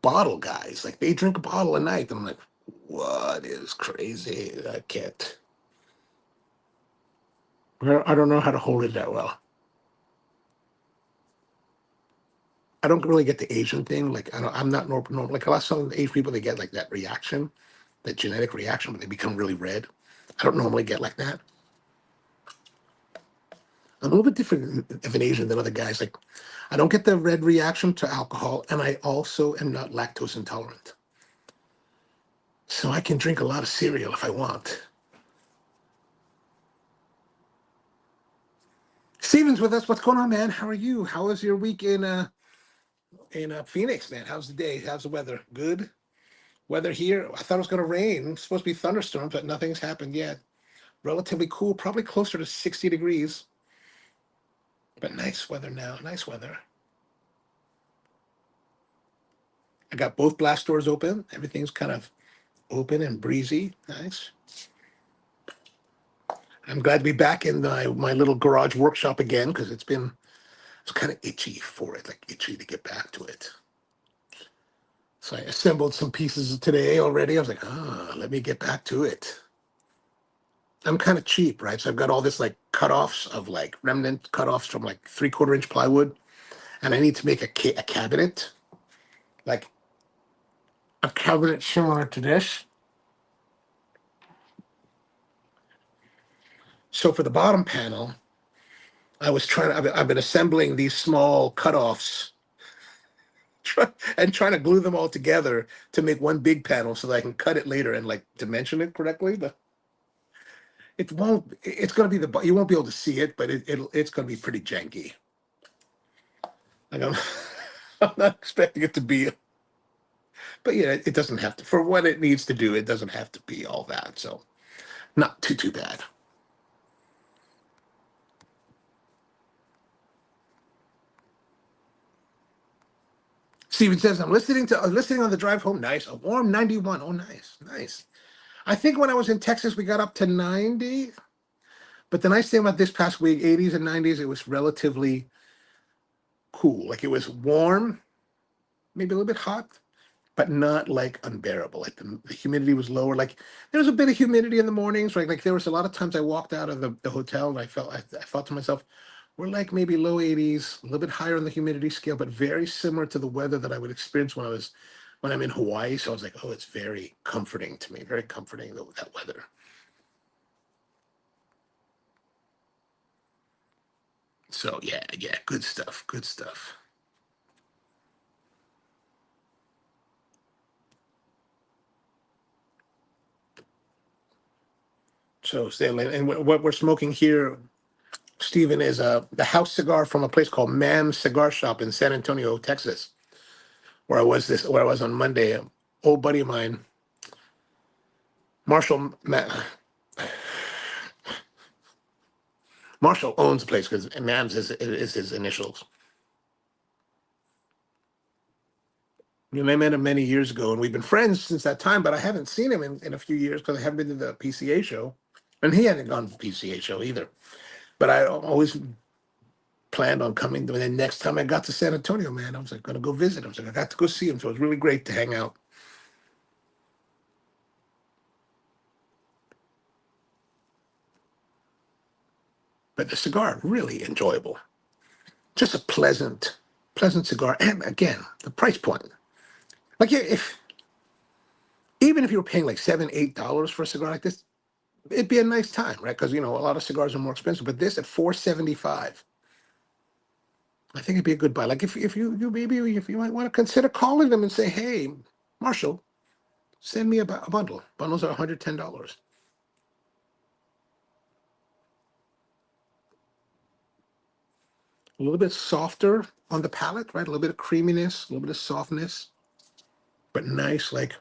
Speaker 1: bottle guys. Like they drink a bottle a night. I'm like, what is crazy? I can't. I don't know how to hold it that well. I don't really get the Asian thing. Like I'm not normal. Like a lot of some Asian people, they get like that reaction, that genetic reaction, when they become really red. I don't normally get like that. I'm a little bit different of an Asian than other guys. Like I don't get the red reaction to alcohol, and I also am not lactose intolerant. So I can drink a lot of cereal if I want. Steven's with us. What's going on, man? How are you? How was your week in Phoenix, man? How's the day? How's the weather? Good weather here. I thought it was going to rain. It's supposed to be thunderstorms, but nothing's happened yet. Relatively cool, probably closer to 60 degrees, but nice weather now. Nice weather. I got both blast doors open. Everything's kind of open and breezy. Nice. I'm glad to be back in my little garage workshop again, because it's kind of itchy for it, like itchy to get back to it. So I assembled some pieces today already. I was like, let me get back to it. I'm kind of cheap, right? So I've got all this like cutoffs of like remnant cutoffs from like 3/4 inch plywood, and I need to make a cabinet, like a cabinet similar to this. So for the bottom panel, I've been assembling these small cutoffs and trying to glue them all together to make one big panel so that I can cut it later and like dimension it correctly. But It won't. It's going to be you won't be able to see it, but it's going to be pretty janky. Like I'm not expecting it to be, but yeah, it doesn't have to. For what it needs to do, it doesn't have to be all that. So not too bad. Steven says I'm listening on the drive home. Nice, a warm 91. Oh, nice, nice. I think when I was in Texas, we got up to 90. But the nice thing about this past week, 80s and 90s, it was relatively cool. Like it was warm, maybe a little bit hot, but not like unbearable. Like the humidity was lower. Like there was a bit of humidity in the mornings, right? Like there was a lot of times I walked out of the hotel and I thought to myself, we're like maybe low 80s, a little bit higher on the humidity scale, but very similar to the weather that I would experience when I'm in Hawaii. So I was like, oh, it's very comforting to me, very comforting that weather. So yeah, good stuff, good stuff. So Stanley, and what we're smoking here, Stephen, is the house cigar from a place called MAM Cigar Shop in San Antonio, Texas, where I was on Monday. An old buddy of mine, Marshall Marshall owns the place because MAM's is his initials. You know, I met him many years ago, and we've been friends since that time. But I haven't seen him in a few years because I haven't been to the PCA show, and he hadn't gone to the PCA show either. But I always planned on coming. And then next time I got to San Antonio, man, I was like going to go visit him. So I got to go see him. So it was really great to hang out. But the cigar, really enjoyable. Just a pleasant cigar. And again, the price point. Like if even if you were paying like $7, $8 for a cigar like this, it'd be a nice time, right? Because you know a lot of cigars are more expensive. But this at $4.75, I think it'd be a good buy. Like if you maybe if you might want to consider calling them and say, hey, Marshall, send me a bundle. Bundles are $110. A little bit softer on the palate, right? A little bit of creaminess, a little bit of softness, but nice, like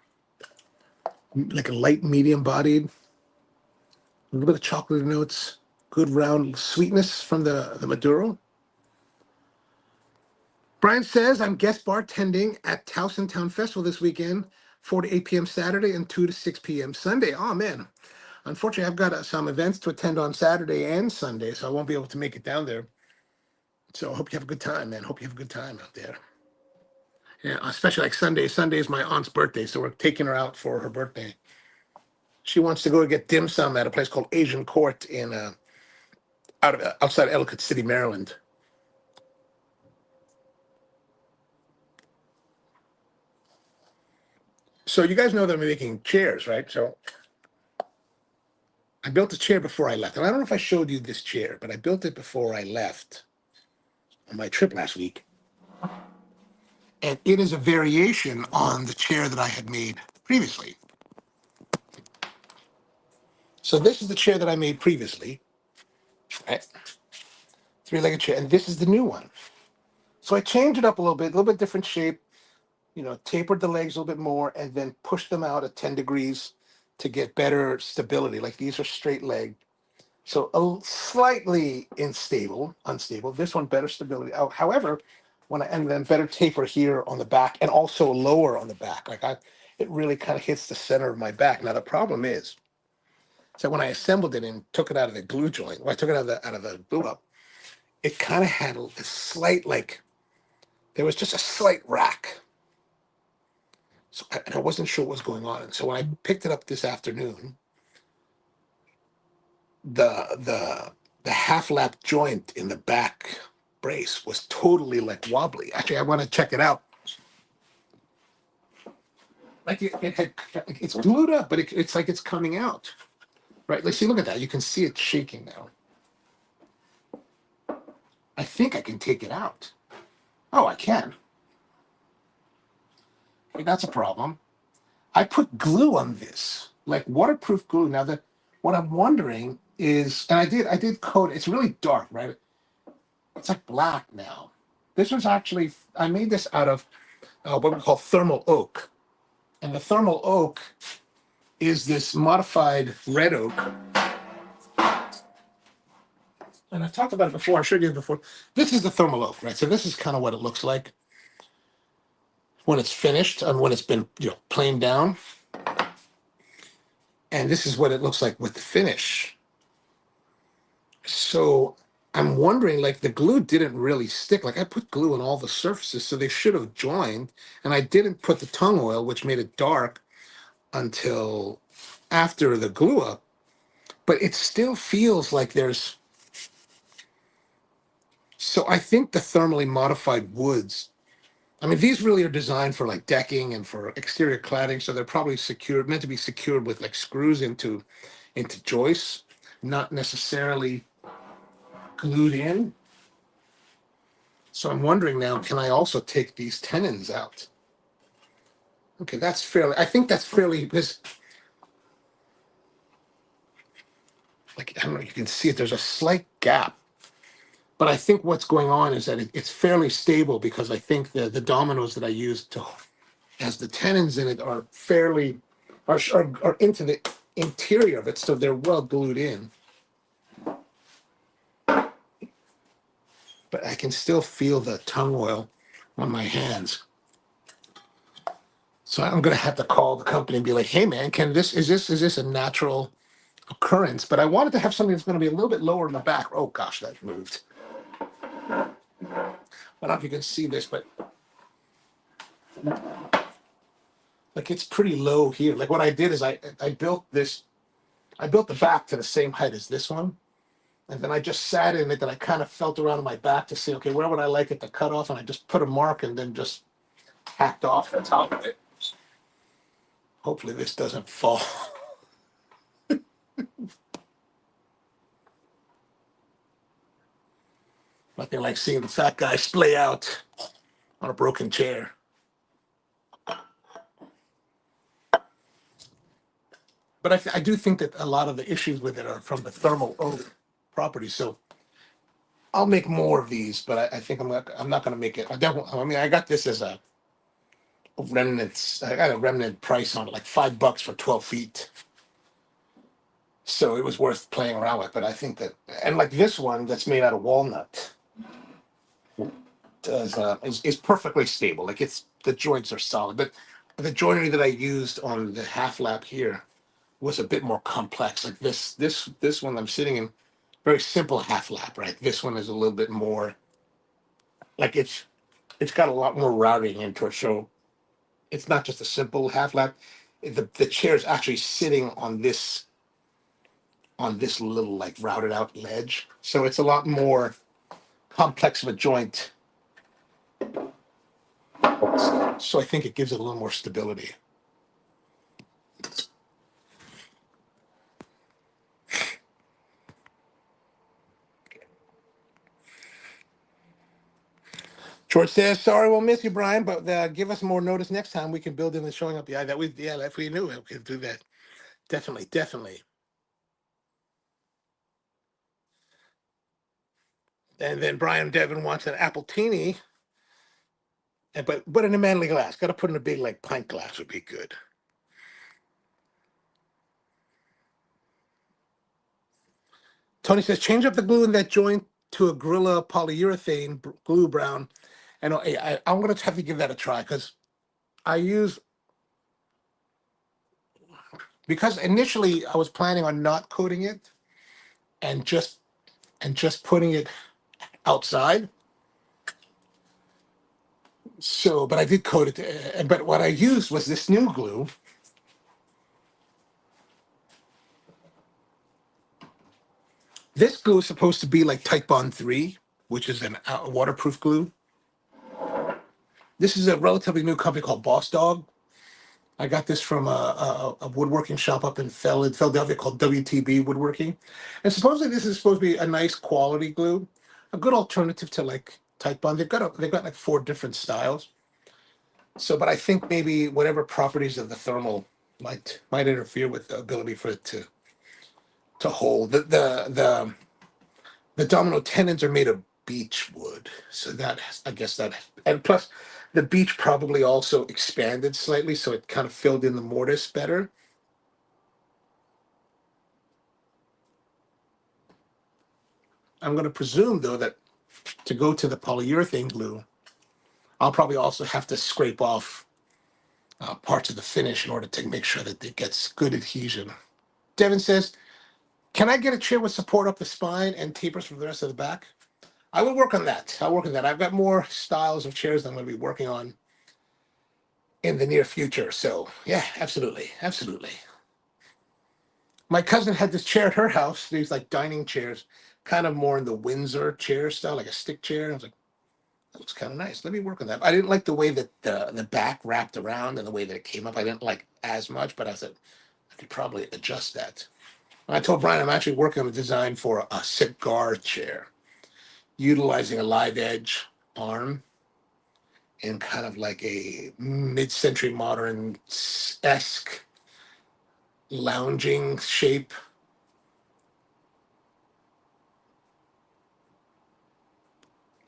Speaker 1: a light medium bodied, a little bit of chocolate notes, good round sweetness from the Maduro. Brian says, I'm guest bartending at Towson Town Festival this weekend, 4 to 8 p.m. Saturday and 2 to 6 p.m. Sunday. Oh, man. Unfortunately, I've got some events to attend on Saturday and Sunday, so I won't be able to make it down there. So I hope you have a good time, man. Hope you have a good time out there. Yeah, especially like Sunday. Sunday is my aunt's birthday, so we're taking her out for her birthday. She wants to go get dim sum at a place called Asian Court in outside Ellicott City, Maryland. So you guys know that I'm making chairs, right? So I built a chair before I left, and I don't know if I showed you this chair, but I built it before I left on my trip last week, and it is a variation on the chair that I had made previously. So this is the chair that I made previously, right? Three-legged chair, and this is the new one. So I changed it up a little bit different shape, you know, tapered the legs a little bit more, and then pushed them out at 10 degrees to get better stability. Like these are straight leg. So a slightly unstable. This one better stability. However, and then better taper here on the back and also lower on the back. It really kind of hits the center of my back. Now the problem is, so when I assembled it and took it out of the glue joint, when I took it out of the glue up, it kind of had a slight there was just a slight rack. So and I wasn't sure what was going on. And so when I picked it up this afternoon, the half lap joint in the back brace was totally like wobbly. Actually, I want to check it out. Like it's glued up, but it's like it's coming out. Right? Let's see. Look at that. You can see it shaking now. I think I can take it out. Oh, I can. Hey, that's a problem. I put glue on this, like waterproof glue. Now, what I'm wondering is, and I did coat it. It's really dark, right? It's like black now. This was actually, I made this out of what we call thermal oak. And the thermal oak is this modified red oak. And I've talked about it before. I showed you before. This is the thermal oak, right? So this is kind of what it looks like when it's finished and when it's been, planed down. And this is what it looks like with the finish. So I'm wondering, like, the glue didn't really stick. Like, I put glue on all the surfaces, so they should have joined. And I didn't put the tung oil, which made it dark, until after the glue up. But it still feels like there's. So I think the thermally modified woods. I mean, these really are designed for like decking and for exterior cladding, so they're probably secured, meant to be secured with like screws into joists, not necessarily glued in. So I'm wondering now, can I also take these tenons out? Okay, that's fairly, I think that's fairly, because, like, I don't know, you can see it, there's a slight gap. But I think what's going on is that it's fairly stable because I think the dominoes that I used to as the tenons in it are fairly, are into the interior of it, so they're well glued in. But I can still feel the tung oil on my hands. So I'm gonna have to call the company and be like, "Hey, man, is this a natural occurrence?" But I wanted to have something that's going to be a little bit lower in the back. Oh gosh, that moved. I don't know if you can see this, but like it's pretty low here. Like what I did is I built this. I built the back to the same height as this one, and then I just sat in it. And I kind of felt around my back to see, okay, where would I like it to cut off, and I just put a mark and then just hacked off the top of it. Hopefully, this doesn't fall. Nothing like seeing the fat guy splay out on a broken chair. But I do think that a lot of the issues with it are from the thermal oak property. So I'll make more of these, but I think I'm not going to make it. I mean, I got this as a remnants. I got a remnant price on it, like $5 for 12 feet. So it was worth playing around with. But I think that, and like this one that's made out of walnut, is perfectly stable. Like the joints are solid, but the joinery that I used on the half lap here was a bit more complex. Like this one I'm sitting in, very simple half lap, right? This one is a little bit more like it's got a lot more routing into it. So it's not just a simple half lap. The chair is actually sitting on this little like routed out ledge. So it's a lot more complex of a joint. So I think it gives it a little more stability. George says, "Sorry, we'll miss you, Brian, but give us more notice next time. We can build in the showing up. Yeah, if we knew it, we could do that. Definitely, definitely." And then Brian Devin wants an appletini, but in a manly glass. Got to put in a big like pint glass would be good. Tony says, "Change up the glue in that joint to a Gorilla polyurethane glue brown." And I'm gonna have to give that a try I use because initially I was planning on not coating it and just putting it outside. So, but I did coat it. But what I used was this new glue. This glue is supposed to be like Type Bond 3, which is a waterproof glue. This is a relatively new company called Boss Dog. I got this from a woodworking shop up in Philadelphia called WTB Woodworking. And supposedly this is supposed to be a nice quality glue, a good alternative to like Type Bond. They've got like 4 different styles. So, but I think maybe whatever properties of the thermal might interfere with the ability for it to to hold. The domino tenons are made of beech wood, so that I guess that, and plus the beech probably also expanded slightly, so it kind of filled in the mortise better. I'm going to presume though that to go to the polyurethane glue, I'll probably also have to scrape off parts of the finish in order to make sure that it gets good adhesion. Devin says, "Can I get a chair with support up the spine and tapers for the rest of the back?" I will work on that. I'll work on that. I've got more styles of chairs that I'm going to be working on in the near future. So yeah, absolutely, absolutely. My cousin had this chair at her house. These like dining chairs, kind of more in the Windsor chair style, like a stick chair. I was like, that looks kind of nice. Let me work on that. I didn't like the way that the back wrapped around and the way that it came up. I didn't like as much, but I said I could probably adjust that. And I told Brian I'm actually working on a design for a cigar chair, utilizing a live edge arm in kind of like a mid-century modern esque lounging shape.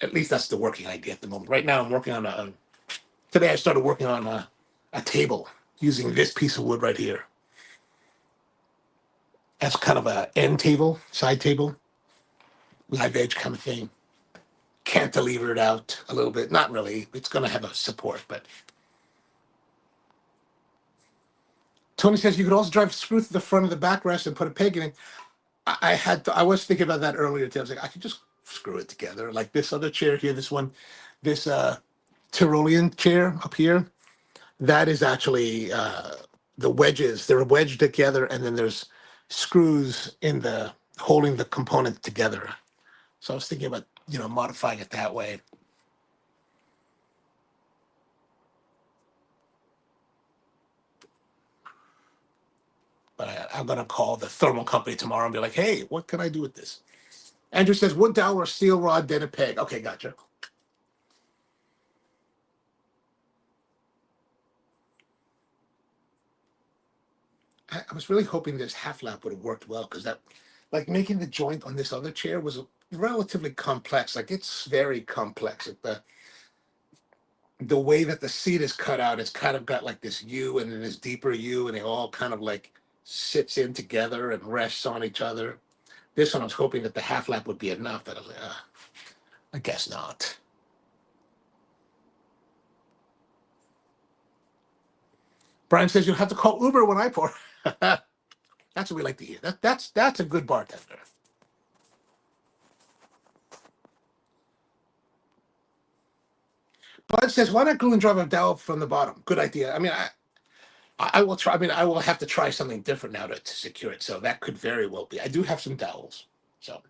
Speaker 1: At least that's the working idea at the moment. Right now, I'm working on today I started working on a table using this piece of wood right here. That's kind of a end table, side table, live edge kind of thing. Cantilevered out a little bit. Not really. It's going to have a support, but Tony says you could also drive a screw through the front of the backrest and put a peg in it. I was thinking about that earlier today. I was like, I could just screw it together. Like this other chair here, this one, this Tyrolean chair up here, that is actually the wedges. They're wedged together, and then there's screws in the holding the component together. So I was thinking about modifying it that way. But I'm gonna call the thermal company tomorrow and be like, hey, what can I do with this? Andrew says wood dowel or steel rod, then a peg. Okay, gotcha. I was really hoping this half lap would have worked well because that, like making the joint on this other chair was relatively complex. Like it's very complex. Like the way that the seat is cut out, it's kind of got like this U and then this deeper U, and they all kind of like sits in together and rests on each other. This one, I was hoping that the half lap would be enough. But I was like, I guess not. Brian says you'll have to call Uber when I pour. That's what we like to hear. That's a good bartender. Bud says, why not glue and drive a dowel from the bottom? Good idea. I mean, I will try. I mean, I will have to try something different now to secure it. So that could very well be. I do have some dowels. So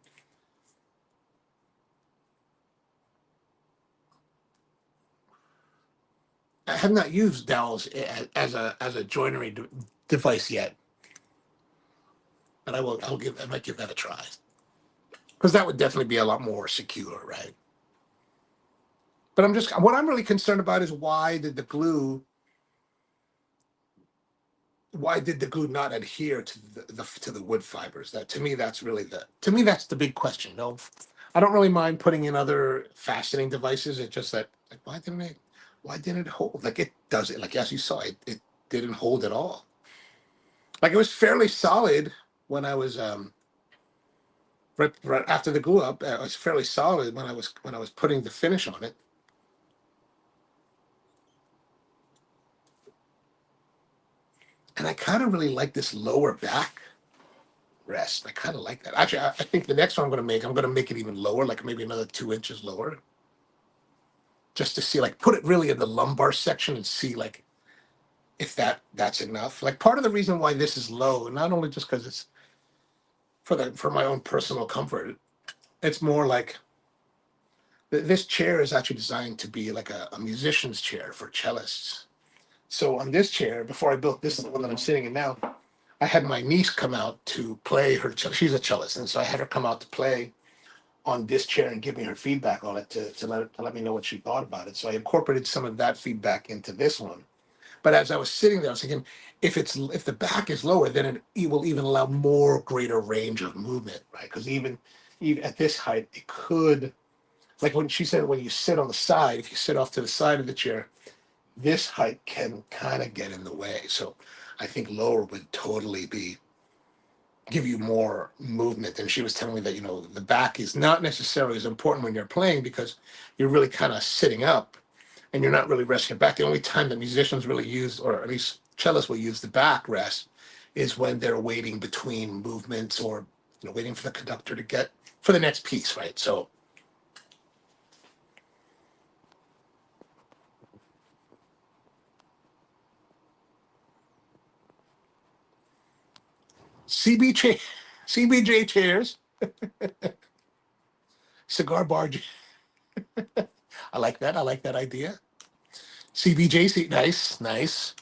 Speaker 1: I have not used dowels as a joinery device yet, but I might give that a try because that would definitely be a lot more secure, right? But what I'm really concerned about is why did the glue not adhere to the wood fibers? That to me that's the big question. No, I don't really mind putting in other fastening devices. It's just that like why didn't it hold? Like it does it like as you saw it didn't hold at all. Like it was fairly solid when I was right after the glue up. It was fairly solid when I was putting the finish on it. And I kind of really like this lower back rest. I kind of like that. Actually, I think the next one I'm going to make it even lower, like maybe another 2 inches lower, just to see, like, put it really in the lumbar section and see, like, if that's enough. Like, part of the reason why this is low, not only just because it's for my own personal comfort, it's more like this chair is actually designed to be like a musician's chair for cellists. So on this chair, before I built this, the one that I'm sitting in now, I had my niece come out to play her cello. She's a cellist, and so I had her come out to play on this chair and give me her feedback on it to let me know what she thought about it. So I incorporated some of that feedback into this one. But as I was sitting there, I was thinking, if the back is lower, then it will even allow more greater range of movement, right? Because even at this height, it could, like when she said, when you sit on the side, if you sit off to the side of the chair, this height can kind of get in the way. So I think lower would totally give you more movement. And she was telling me that, the back is not necessarily as important when you're playing because you're really kind of sitting up and you're not really resting your back. The only time that musicians really use, or at least cellists will use the back rest, is when they're waiting between movements or waiting for the conductor to get for the next piece, right? So CBJ, CBJ chairs, cigar bar. I like that. I like that idea. CBJ, nice, nice.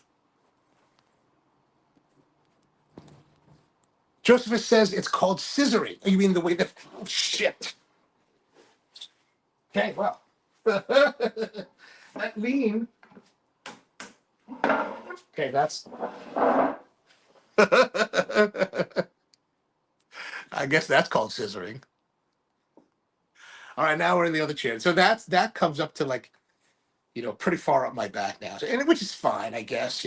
Speaker 1: Josephus says it's called scissoring. Oh, you mean the way that? Oh, shit. Okay, well, that lean. Okay, that's. I guess that's called scissoring. All right, now we're in the other chair. So that comes up to like, pretty far up my back now, and which is fine, I guess.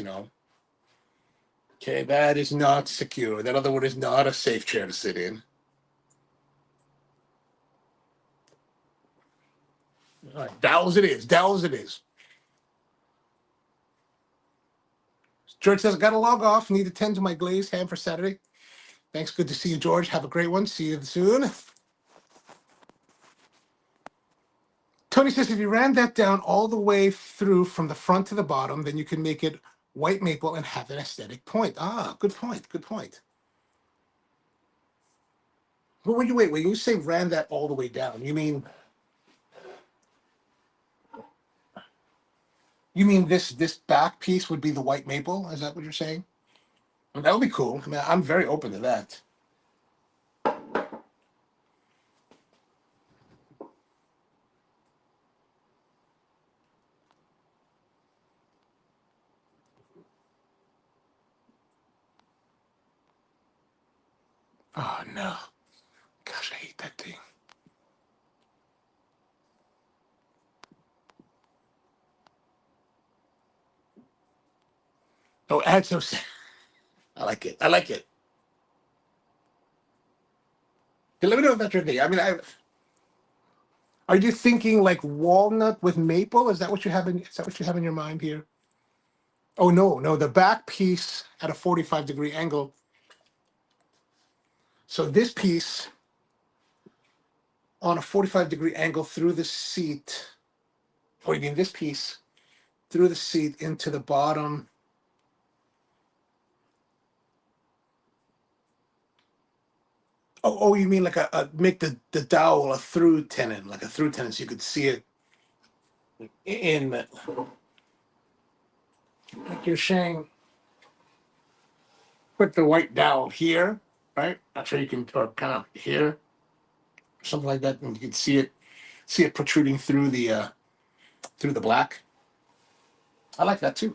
Speaker 1: Okay, that is not secure. That other one is not a safe chair to sit in. All right, dowels it is. Dowels it is. George says, got to log off. Need to tend to my glazed ham for Saturday. Thanks. Good to see you, George. Have a great one. See you soon. Tony says, if you ran that down all the way through from the front to the bottom, then you can make it white maple and have an aesthetic point. Ah, good point. Good point. But wait. When you say ran that all the way down, you mean this back piece would be the white maple? Is that what you're saying? Well, that would be cool. I mean, I'm very open to that. Oh no. Gosh, I hate that thing. Oh, add some. I like it. I like it. Okay, let me know if that's your thing. I mean, are you thinking like walnut with maple? Is that what you have in your mind here? Oh no, the back piece at a 45-degree angle. So this piece on a 45-degree angle through the seat, or you mean this piece through the seat into the bottom. Oh, you mean like make the dowel a through tenon, like a through tenon, so you could see it in, like you're saying, put the white dowel here, right? That's where you can, or kind of here, something like that, and you can see it protruding through the black. I like that too.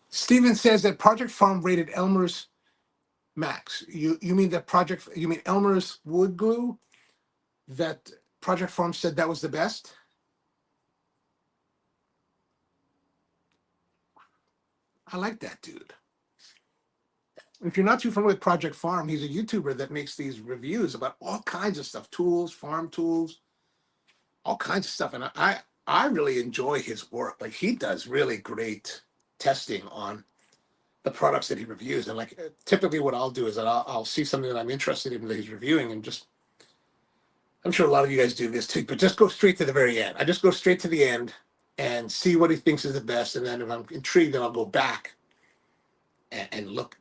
Speaker 1: Steven says that Project Farm rated Elmer's max. You mean that project? You mean Elmer's wood glue? That Project Farm said that was the best. I like that dude. If you're not too familiar with Project Farm, he's a YouTuber that makes these reviews about all kinds of stuff, tools, farm tools, all kinds of stuff. And I really enjoy his work. Like he does really great testing on the products that he reviews. And like typically what I'll do is that I'll see something that I'm interested in that he's reviewing and just, I'm sure a lot of you guys do this too, but just go straight to the very end. I just go straight to the end and see what he thinks is the best. And then if I'm intrigued, then I'll go back and look,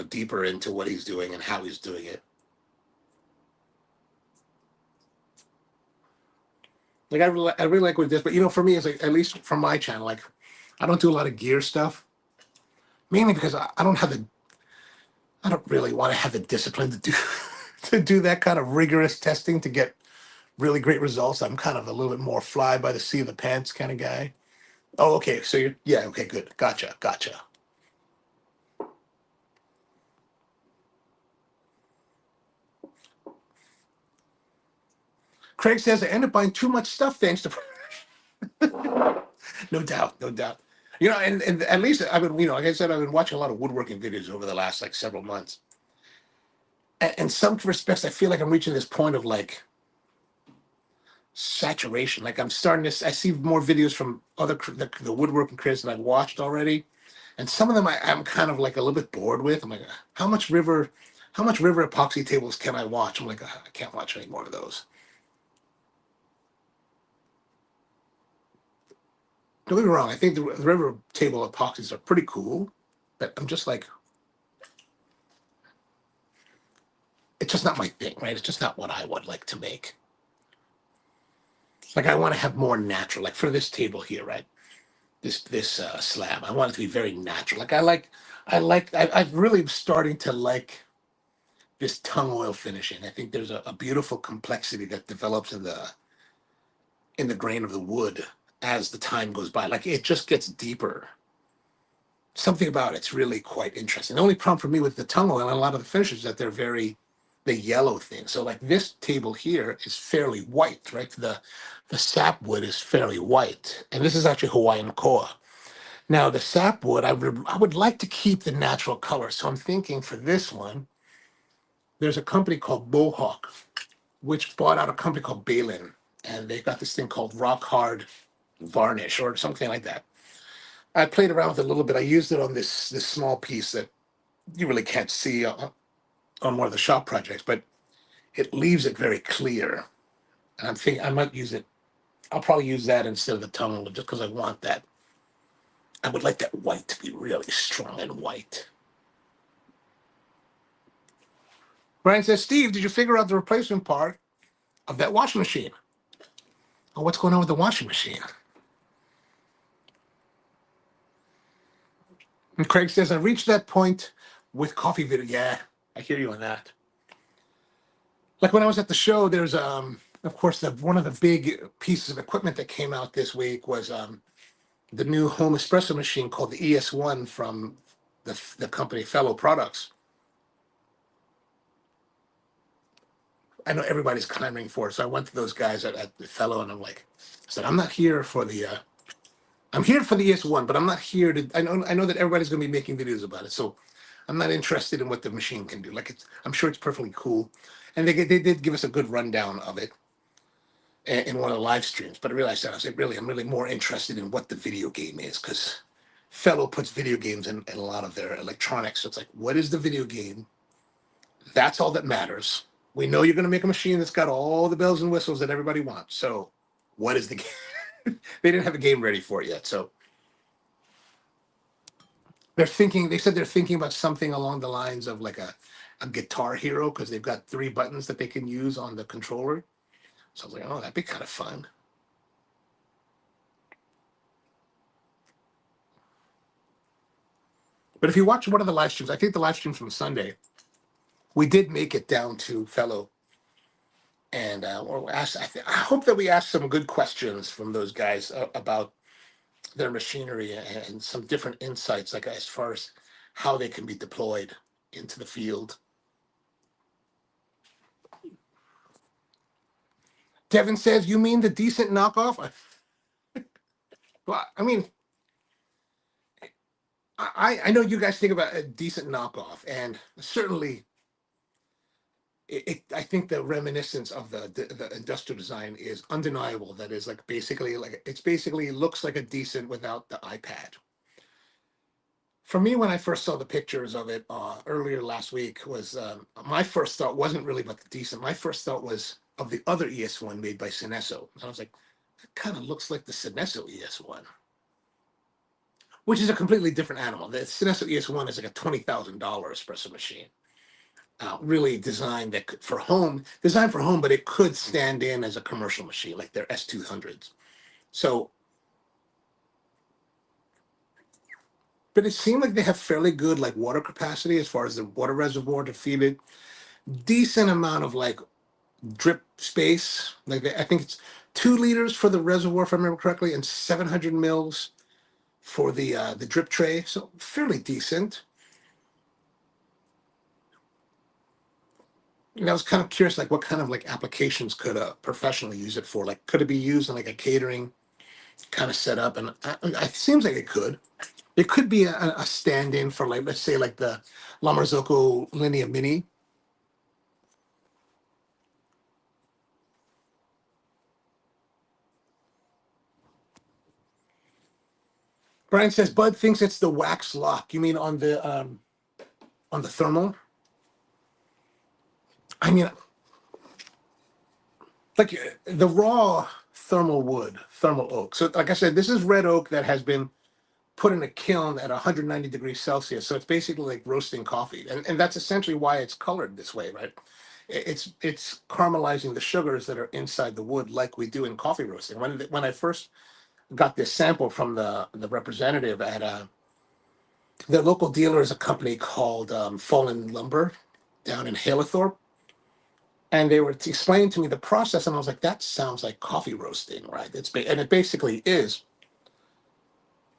Speaker 1: deeper into what he's doing and how he's doing it. Like I really like what he does, but for me, it's like, at least from my channel, like I don't do a lot of gear stuff, mainly because I don't have I don't really want to have the discipline to do to do that kind of rigorous testing to get really great results. I'm kind of a little bit more fly by the seat of the pants kind of guy. Oh, okay. So you're, yeah, okay, good. Gotcha, gotcha. Craig says I ended up buying too much stuff thanks to no doubt, no doubt. You know, and at least I've been, you know, like I said, I've been watching a lot of woodworking videos over the last like several months. And in some respects, I feel like I'm reaching this point of like saturation. Like I'm starting to, I see more videos from other the woodworking creators that I've watched already, and some of them I'm kind of like a little bit bored with. I'm like, how much river epoxy tables can I watch? I'm like, I can't watch any more of those. Don't get me wrong. I think the river table epoxies are pretty cool, but I'm just like, it's just not my thing, right? It's just not what I would like to make. Like I want to have more natural, like for this table here, right? This slab, I want it to be very natural. I'm really starting to like this tongue oil finishing. I think there's a beautiful complexity that develops in the grain of the wood as the time goes by. Like it just gets deeper. Something about it's really quite interesting. The only problem for me with the tongue oil and a lot of the finishes is that they're very the yellow thing. So like this table here is fairly white, right? The sapwood is fairly white, and this is actually Hawaiian koa. Now the sapwood, I would like to keep the natural color. So I'm thinking for this one, there's a company called Mohawk, which bought out a company called Balin, and they got this thing called Rock Hard Varnish or something like that. I played around with it a little bit. I used it on this small piece that you really can't see on one of the shop projects, but it leaves it very clear. And I'm thinking I might use it. I'll probably use that instead of the tunnel just because I want that. I would like that white to be really strong and white. Brian says, Steve, did you figure out the replacement part of that washing machine? Oh, what's going on with the washing machine? And Craig says, I reached that point with coffee video. Yeah, I hear you on that. Like when I was at the show, there's of course one of the big pieces of equipment that came out this week was the new home espresso machine called the ES1 from the company Fellow Products. I know everybody's clamoring for it, so I went to those guys at the Fellow and I'm like, I said, I'm not here for the I'm here for the ES1, but I'm not here to. I know that everybody's going to be making videos about it, so I'm not interested in what the machine can do. Like I'm sure it's perfectly cool, and they did give us a good rundown of it in one of the live streams. But I realized that I was like, really, I'm really more interested in what the video game is because Fellow puts video games in a lot of their electronics. So it's like, what is the video game? That's all that matters. We know you're going to make a machine that's got all the bells and whistles that everybody wants. So, what is the game? They didn't have a game ready for it yet, so they're thinking. They said they're thinking about something along the lines of like a Guitar Hero because they've got 3 buttons that they can use on the controller. So I was like, oh, that'd be kind of fun. But if you watch one of the live streams, I think the live streams from Sunday, we did make it down to Fellow, and or asked. I hope that we asked some good questions from those guys about their machinery and some different insights, like as far as how they can be deployed into the field. Devin says, "You mean the decent knockoff?" Well, I mean, I know you guys think about a decent knockoff, and certainly, I think the reminiscence of the industrial design is undeniable. That is like basically like it's basically looks like a decent without the iPad. For me, when I first saw the pictures of it earlier last week, was my first thought wasn't really about the decent. My first thought was of the other ES1 made by Synesso. And I was like, it kind of looks like the Synesso ES1, which is a completely different animal. The Synesso ES1 is like a $20,000 espresso machine, really designed for home, but it could stand in as a commercial machine, like their S200s. So but it seemed like they have fairly good like water capacity as far as the water reservoir to feed it. Decent amount of like drip space. Like I think it's 2 liters for the reservoir, if I remember correctly, and 700 mils for the drip tray. So fairly decent. And I was kind of curious, like what kind of like applications could a professional use it for? Like, could it be used in like a catering kind of setup? And it seems like it could. It could be a stand-in for like, let's say like the La Marzocco Linea Mini. Brian says Bud thinks it's the wax lock. You mean on the thermal? I mean, like the raw thermal wood, thermal oak. So, like I said, this is red oak that has been put in a kiln at 190 degrees Celsius. So it's basically like roasting coffee, and that's essentially why it's colored this way, right? It's caramelizing the sugars that are inside the wood, like we do in coffee roasting. When I first got this sample from the representative at the local dealer is a company called Fallen Lumber down in Halethorpe, and they were explaining to me the process, and I was like, that sounds like coffee roasting, right? And it basically is.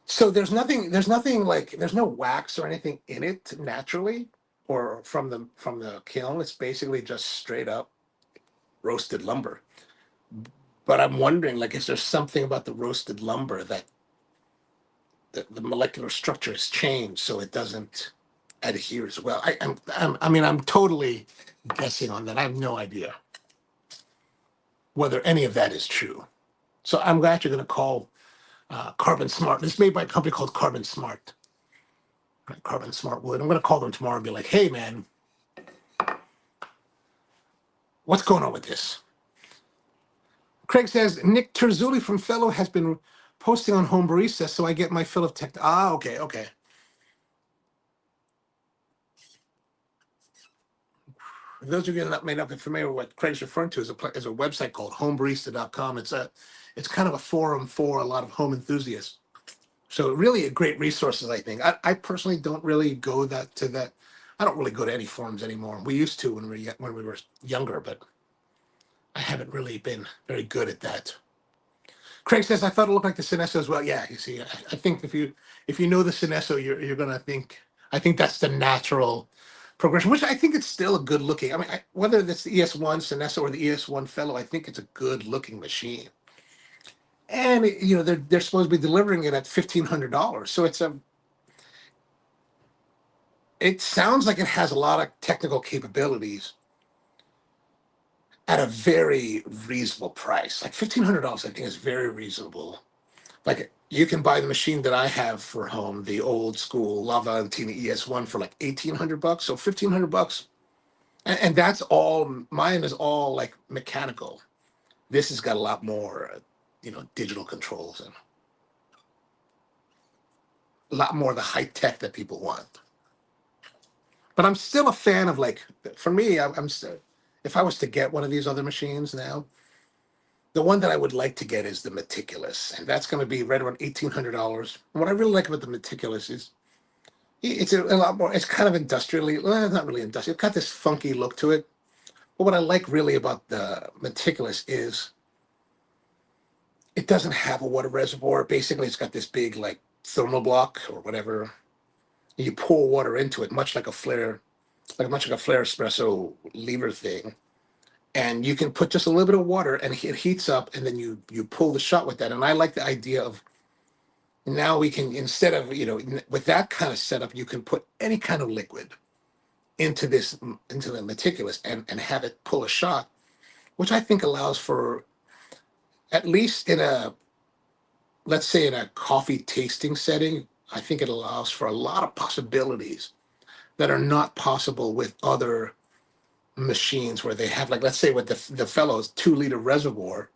Speaker 1: So there's nothing like there's no wax or anything in it naturally or from the kiln. It's basically just straight up roasted lumber. But I'm wondering, like, is there something about the roasted lumber that the molecular structure has changed so it doesn't adhere as well? I mean, I'm totally guessing on that. I have no idea whether any of that is true. So I'm actually going to call Carbon Smart. It's made by a company called Carbon Smart. Right, Carbon Smart Wood. I'm going to call them tomorrow and be like, hey, man, what's going on with this? Craig says, Nick Terzulli from Fellow has been posting on Home Barista, so I get my fill of tech. Ah, okay, okay. For those of you that may not be familiar with what Craig's referring to, is a website called homebarista.com. It's kind of a forum for a lot of home enthusiasts. So really a great resources, I think. I personally don't really go to that. I don't really go to any forums anymore. We used to when we were younger, but I haven't really been very good at that. Craig says, I thought it looked like the Cinesso as well. Yeah, you see, I think if you know the Cinesso, you're gonna think. I think that's the natural progression, which I think it's still a good looking. I mean, whether it's the ES1 Cinesso or the ES1 Fellow, I think it's a good looking machine. And they're supposed to be delivering it at $1,500, so it sounds like it has a lot of technical capabilities at a very reasonable price. Like $1,500, I think is very reasonable. Like you can buy the machine that I have for home, the old school La Valentina ES1 for like $1,800, so $1,500, and that's all. Mine is all like mechanical. This has got a lot more, digital controls and a lot more of the high tech that people want. But I'm still a fan of like, for me, I'm still, if I was to get one of these other machines now, the one that I would like to get is the Meticulous, and that's going to be right around $1,800. And what I really like about the Meticulous is it's a lot more. It's kind of industrially, well, it's not really industrial. It's got this funky look to it. But what I like really about the Meticulous is it doesn't have a water reservoir. Basically, it's got this big like thermal block or whatever. You pour water into it, much like a flare espresso lever thing, and you can put just a little bit of water and it heats up, and then you pull the shot with that. And I like the idea of now we can, instead of with that kind of setup, you can put any kind of liquid into the Meticulous and have it pull a shot, which I think allows for, at least in a, let's say in a coffee tasting setting, I think it allows for a lot of possibilities that are not possible with other machines where they have, like, let's say with the Fellows 2 liter reservoir,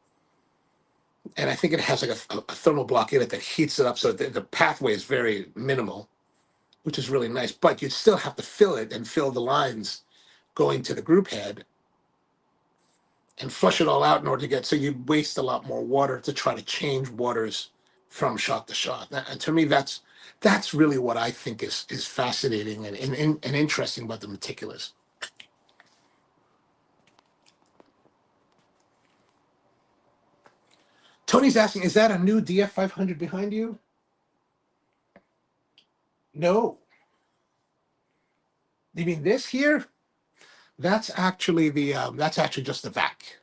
Speaker 1: and I think it has like a thermal block in it that heats it up, so the pathway is very minimal, which is really nice. But you'd still have to fill it and fill the lines going to the group head and flush it all out in order to get, so you waste a lot more water to try to change waters from shot to shot. And to me, That's really what I think is fascinating and interesting about the meticulous. Tony's asking, is that a new DF500 behind you? No. You mean this here? That's actually that's actually just the vac,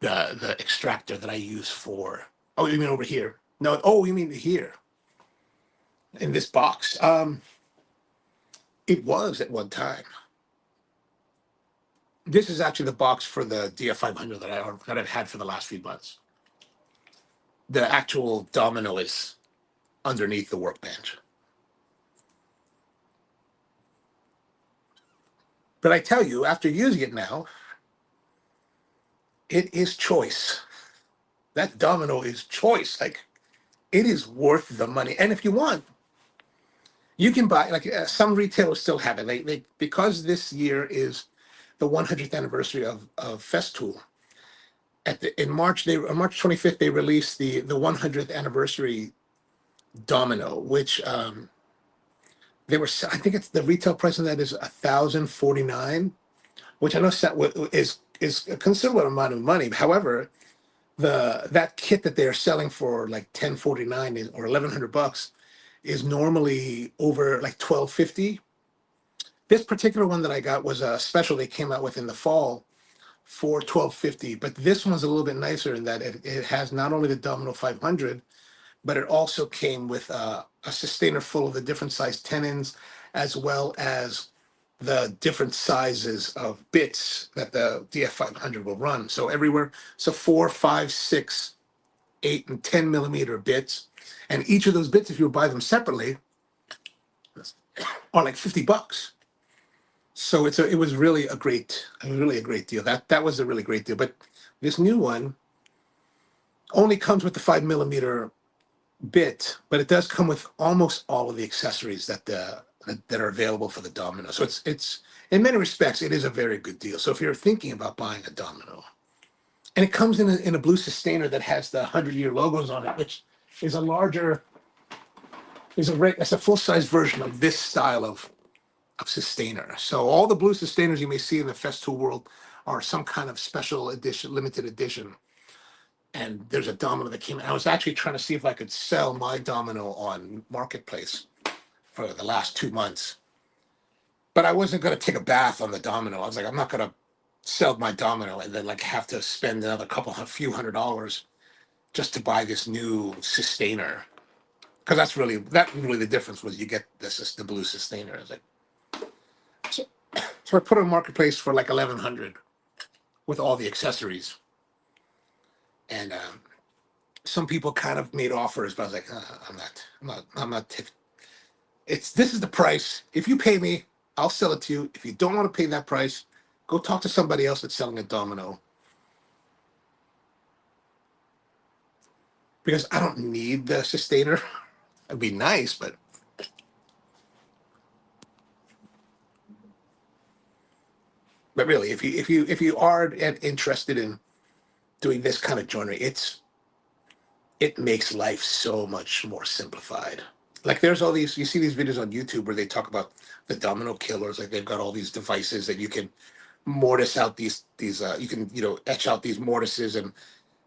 Speaker 1: the extractor that I use for. Oh, you mean over here? No. Oh, you mean here in this box? It was at one time. This is actually the box for the DF500 that I've had for the last few months. The actual domino is underneath the workbench. But I tell you, after using it now, it is choice. That domino is choice. Like, it is worth the money. And if you want, you can buy, like, some retailers still have it. They because this year is the 100th anniversary of Festool. In March, on March 25th, they released the 100th anniversary domino, which I think it's the retail price of that is 1,049, which I know is a considerable amount of money. However, that kit that they're selling for like 1,049 or 1,100 bucks is normally over like 1,250. This particular one that I got was a special they came out with in the fall for 1,250, but this one's a little bit nicer in that it has not only the Domino 500, but it also came with a sustainer full of the different size tenons, as well as the different sizes of bits that the DF500 will run. So everywhere, so 4, 5, 6, 8, and 10 millimeter bits. And each of those bits, if you buy them separately, are like 50 bucks. So it was really a great deal. That was a really great deal. But this new one only comes with the 5 millimeter bit, but it does come with almost all of the accessories that are available for the domino. So it's in many respects it is a very good deal. So if you're thinking about buying a domino, and it comes in a blue sustainer that has the 100-year logos on it, which is a larger it's a full-size version of this style of sustainer. So all the blue sustainers you may see in the Festool world are some kind of special edition, limited edition. And there's a domino that came. I was actually trying to see if I could sell my domino on Marketplace for the last 2 months, but I wasn't going to take a bath on the domino. I was like, I'm not going to sell my domino and then like have to spend another few $100s just to buy this new sustainer, because that's really the difference was you get the blue sustainer. I was like, so I put it on Marketplace for like 1,100 with all the accessories, and some people kind of made offers, but I was like, I'm not. This is the price. If you pay me, I'll sell it to you. If you don't want to pay that price, go talk to somebody else that's selling a domino. Because I don't need the sustainer. It'd be nice, but really, if you are interested in doing this kind of joinery, it makes life so much more simplified. Like there's all these, you see these videos on YouTube where they talk about the domino killers. Like they've got all these devices that you can mortise out these you can etch out these mortises, and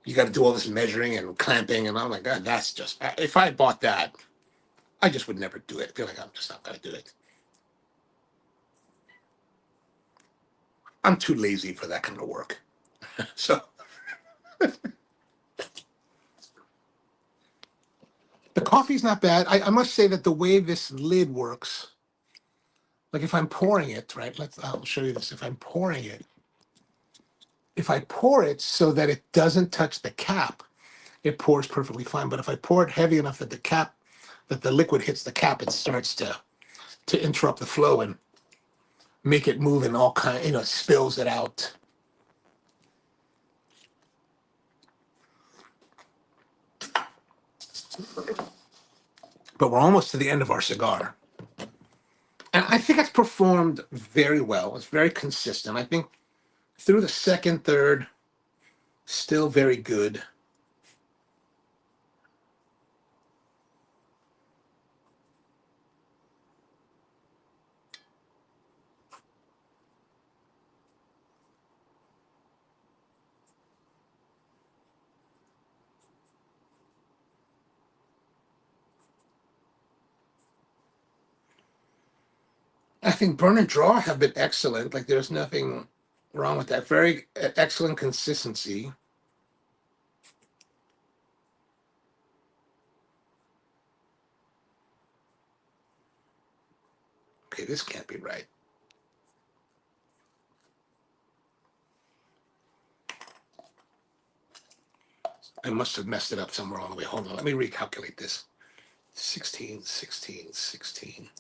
Speaker 1: you got to do all this measuring and clamping, and I'm like, God, that's just, if I bought that, I just would never do it. I feel like I'm just not gonna do it. I'm too lazy for that kind of work. So the coffee's not bad. I must say that the way this lid works, like if I'm pouring it, right? I'll show you this. If I pour it so that it doesn't touch the cap, it pours perfectly fine. But if I pour it heavy enough that the liquid hits the cap, it starts to interrupt the flow and make it move in all kind, it spills it out. But we're almost to the end of our cigar. And I think it's performed very well. It's very consistent. I think through the second, third, still very good. think burn and draw have been excellent. Like there's nothing wrong with that. Very excellent consistency. Okay, this can't be right. I must have messed it up somewhere on the way. Hold on, let me recalculate this. 16, 16, 16.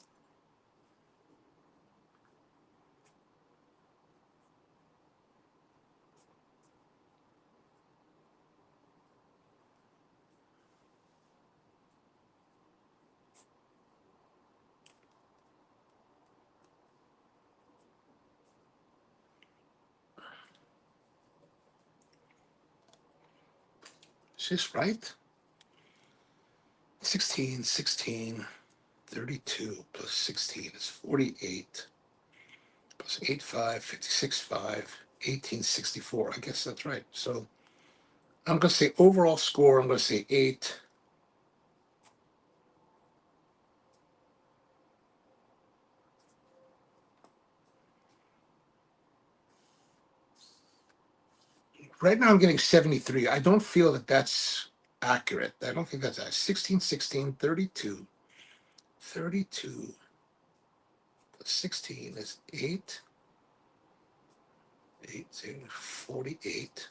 Speaker 1: Is this right? 16, 16, 32 plus 16 is 48 plus 8, 5, 56, 5, 1864. I guess that's right. So I'm going to say overall score, I'm going to say 8. Right now I'm getting 73. I don't feel that that's accurate. I don't think that's 16, 16, 32. 32 plus 16 is 8. 8, 48.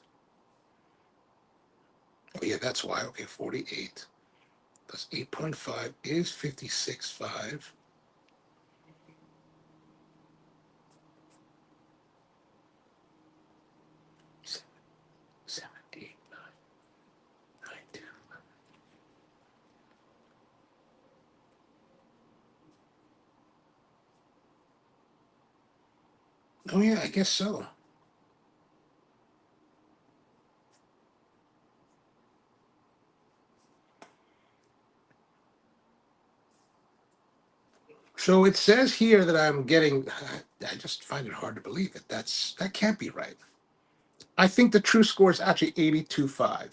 Speaker 1: Oh, yeah, that's why. Okay, 48 plus 8.5 is 56, 5. 7, 8, 9, 10. Oh, yeah, I guess so. So it says here that I'm getting, I just find it hard to believe it. That can't be right. I think the true score is actually 82.5.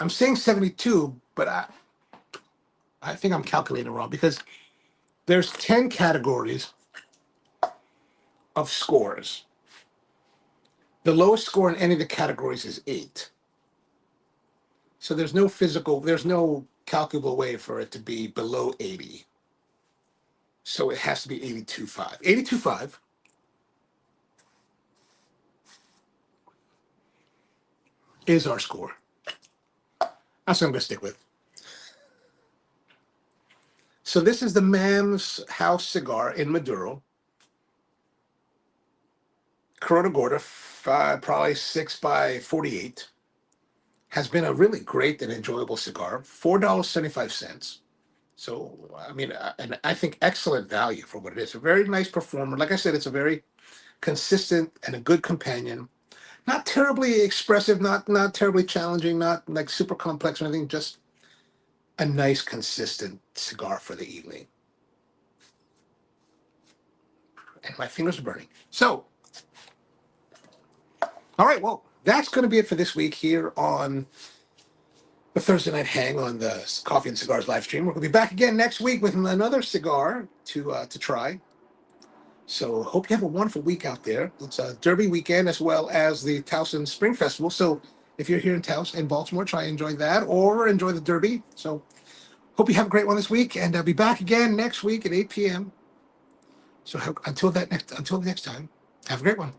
Speaker 1: I'm saying 72, but I think I'm calculating wrong because there's 10 categories of scores. The lowest score in any of the categories is 8. So there's no calculable way for it to be below 80. So it has to be 82.5. 82.5 is our score. That's what I'm going to stick with. So this is the MAM's House Cigar in Maduro. Corona Gorda, probably 6 by 48. Has been a really great and enjoyable cigar. $4.75. So, I mean, and I think excellent value for what it is. A very nice performer. Like I said, it's a very consistent and a good companion. Not terribly expressive, not terribly challenging, not like super complex or anything, just a nice, consistent cigar for the evening. And my fingers are burning. So, all right, well, that's going to be it for this week here on the Thursday Night Hang on the Coffee and Cigars live stream. We're going to be back again next week with another cigar to try. So hope you have a wonderful week out there. It's a Derby weekend as well as the Towson Spring Festival. So if you're here in Towson, in Baltimore, try and enjoy that or enjoy the Derby. So hope you have a great one this week, and I'll be back again next week at 8 p.m. So until the next time, have a great one.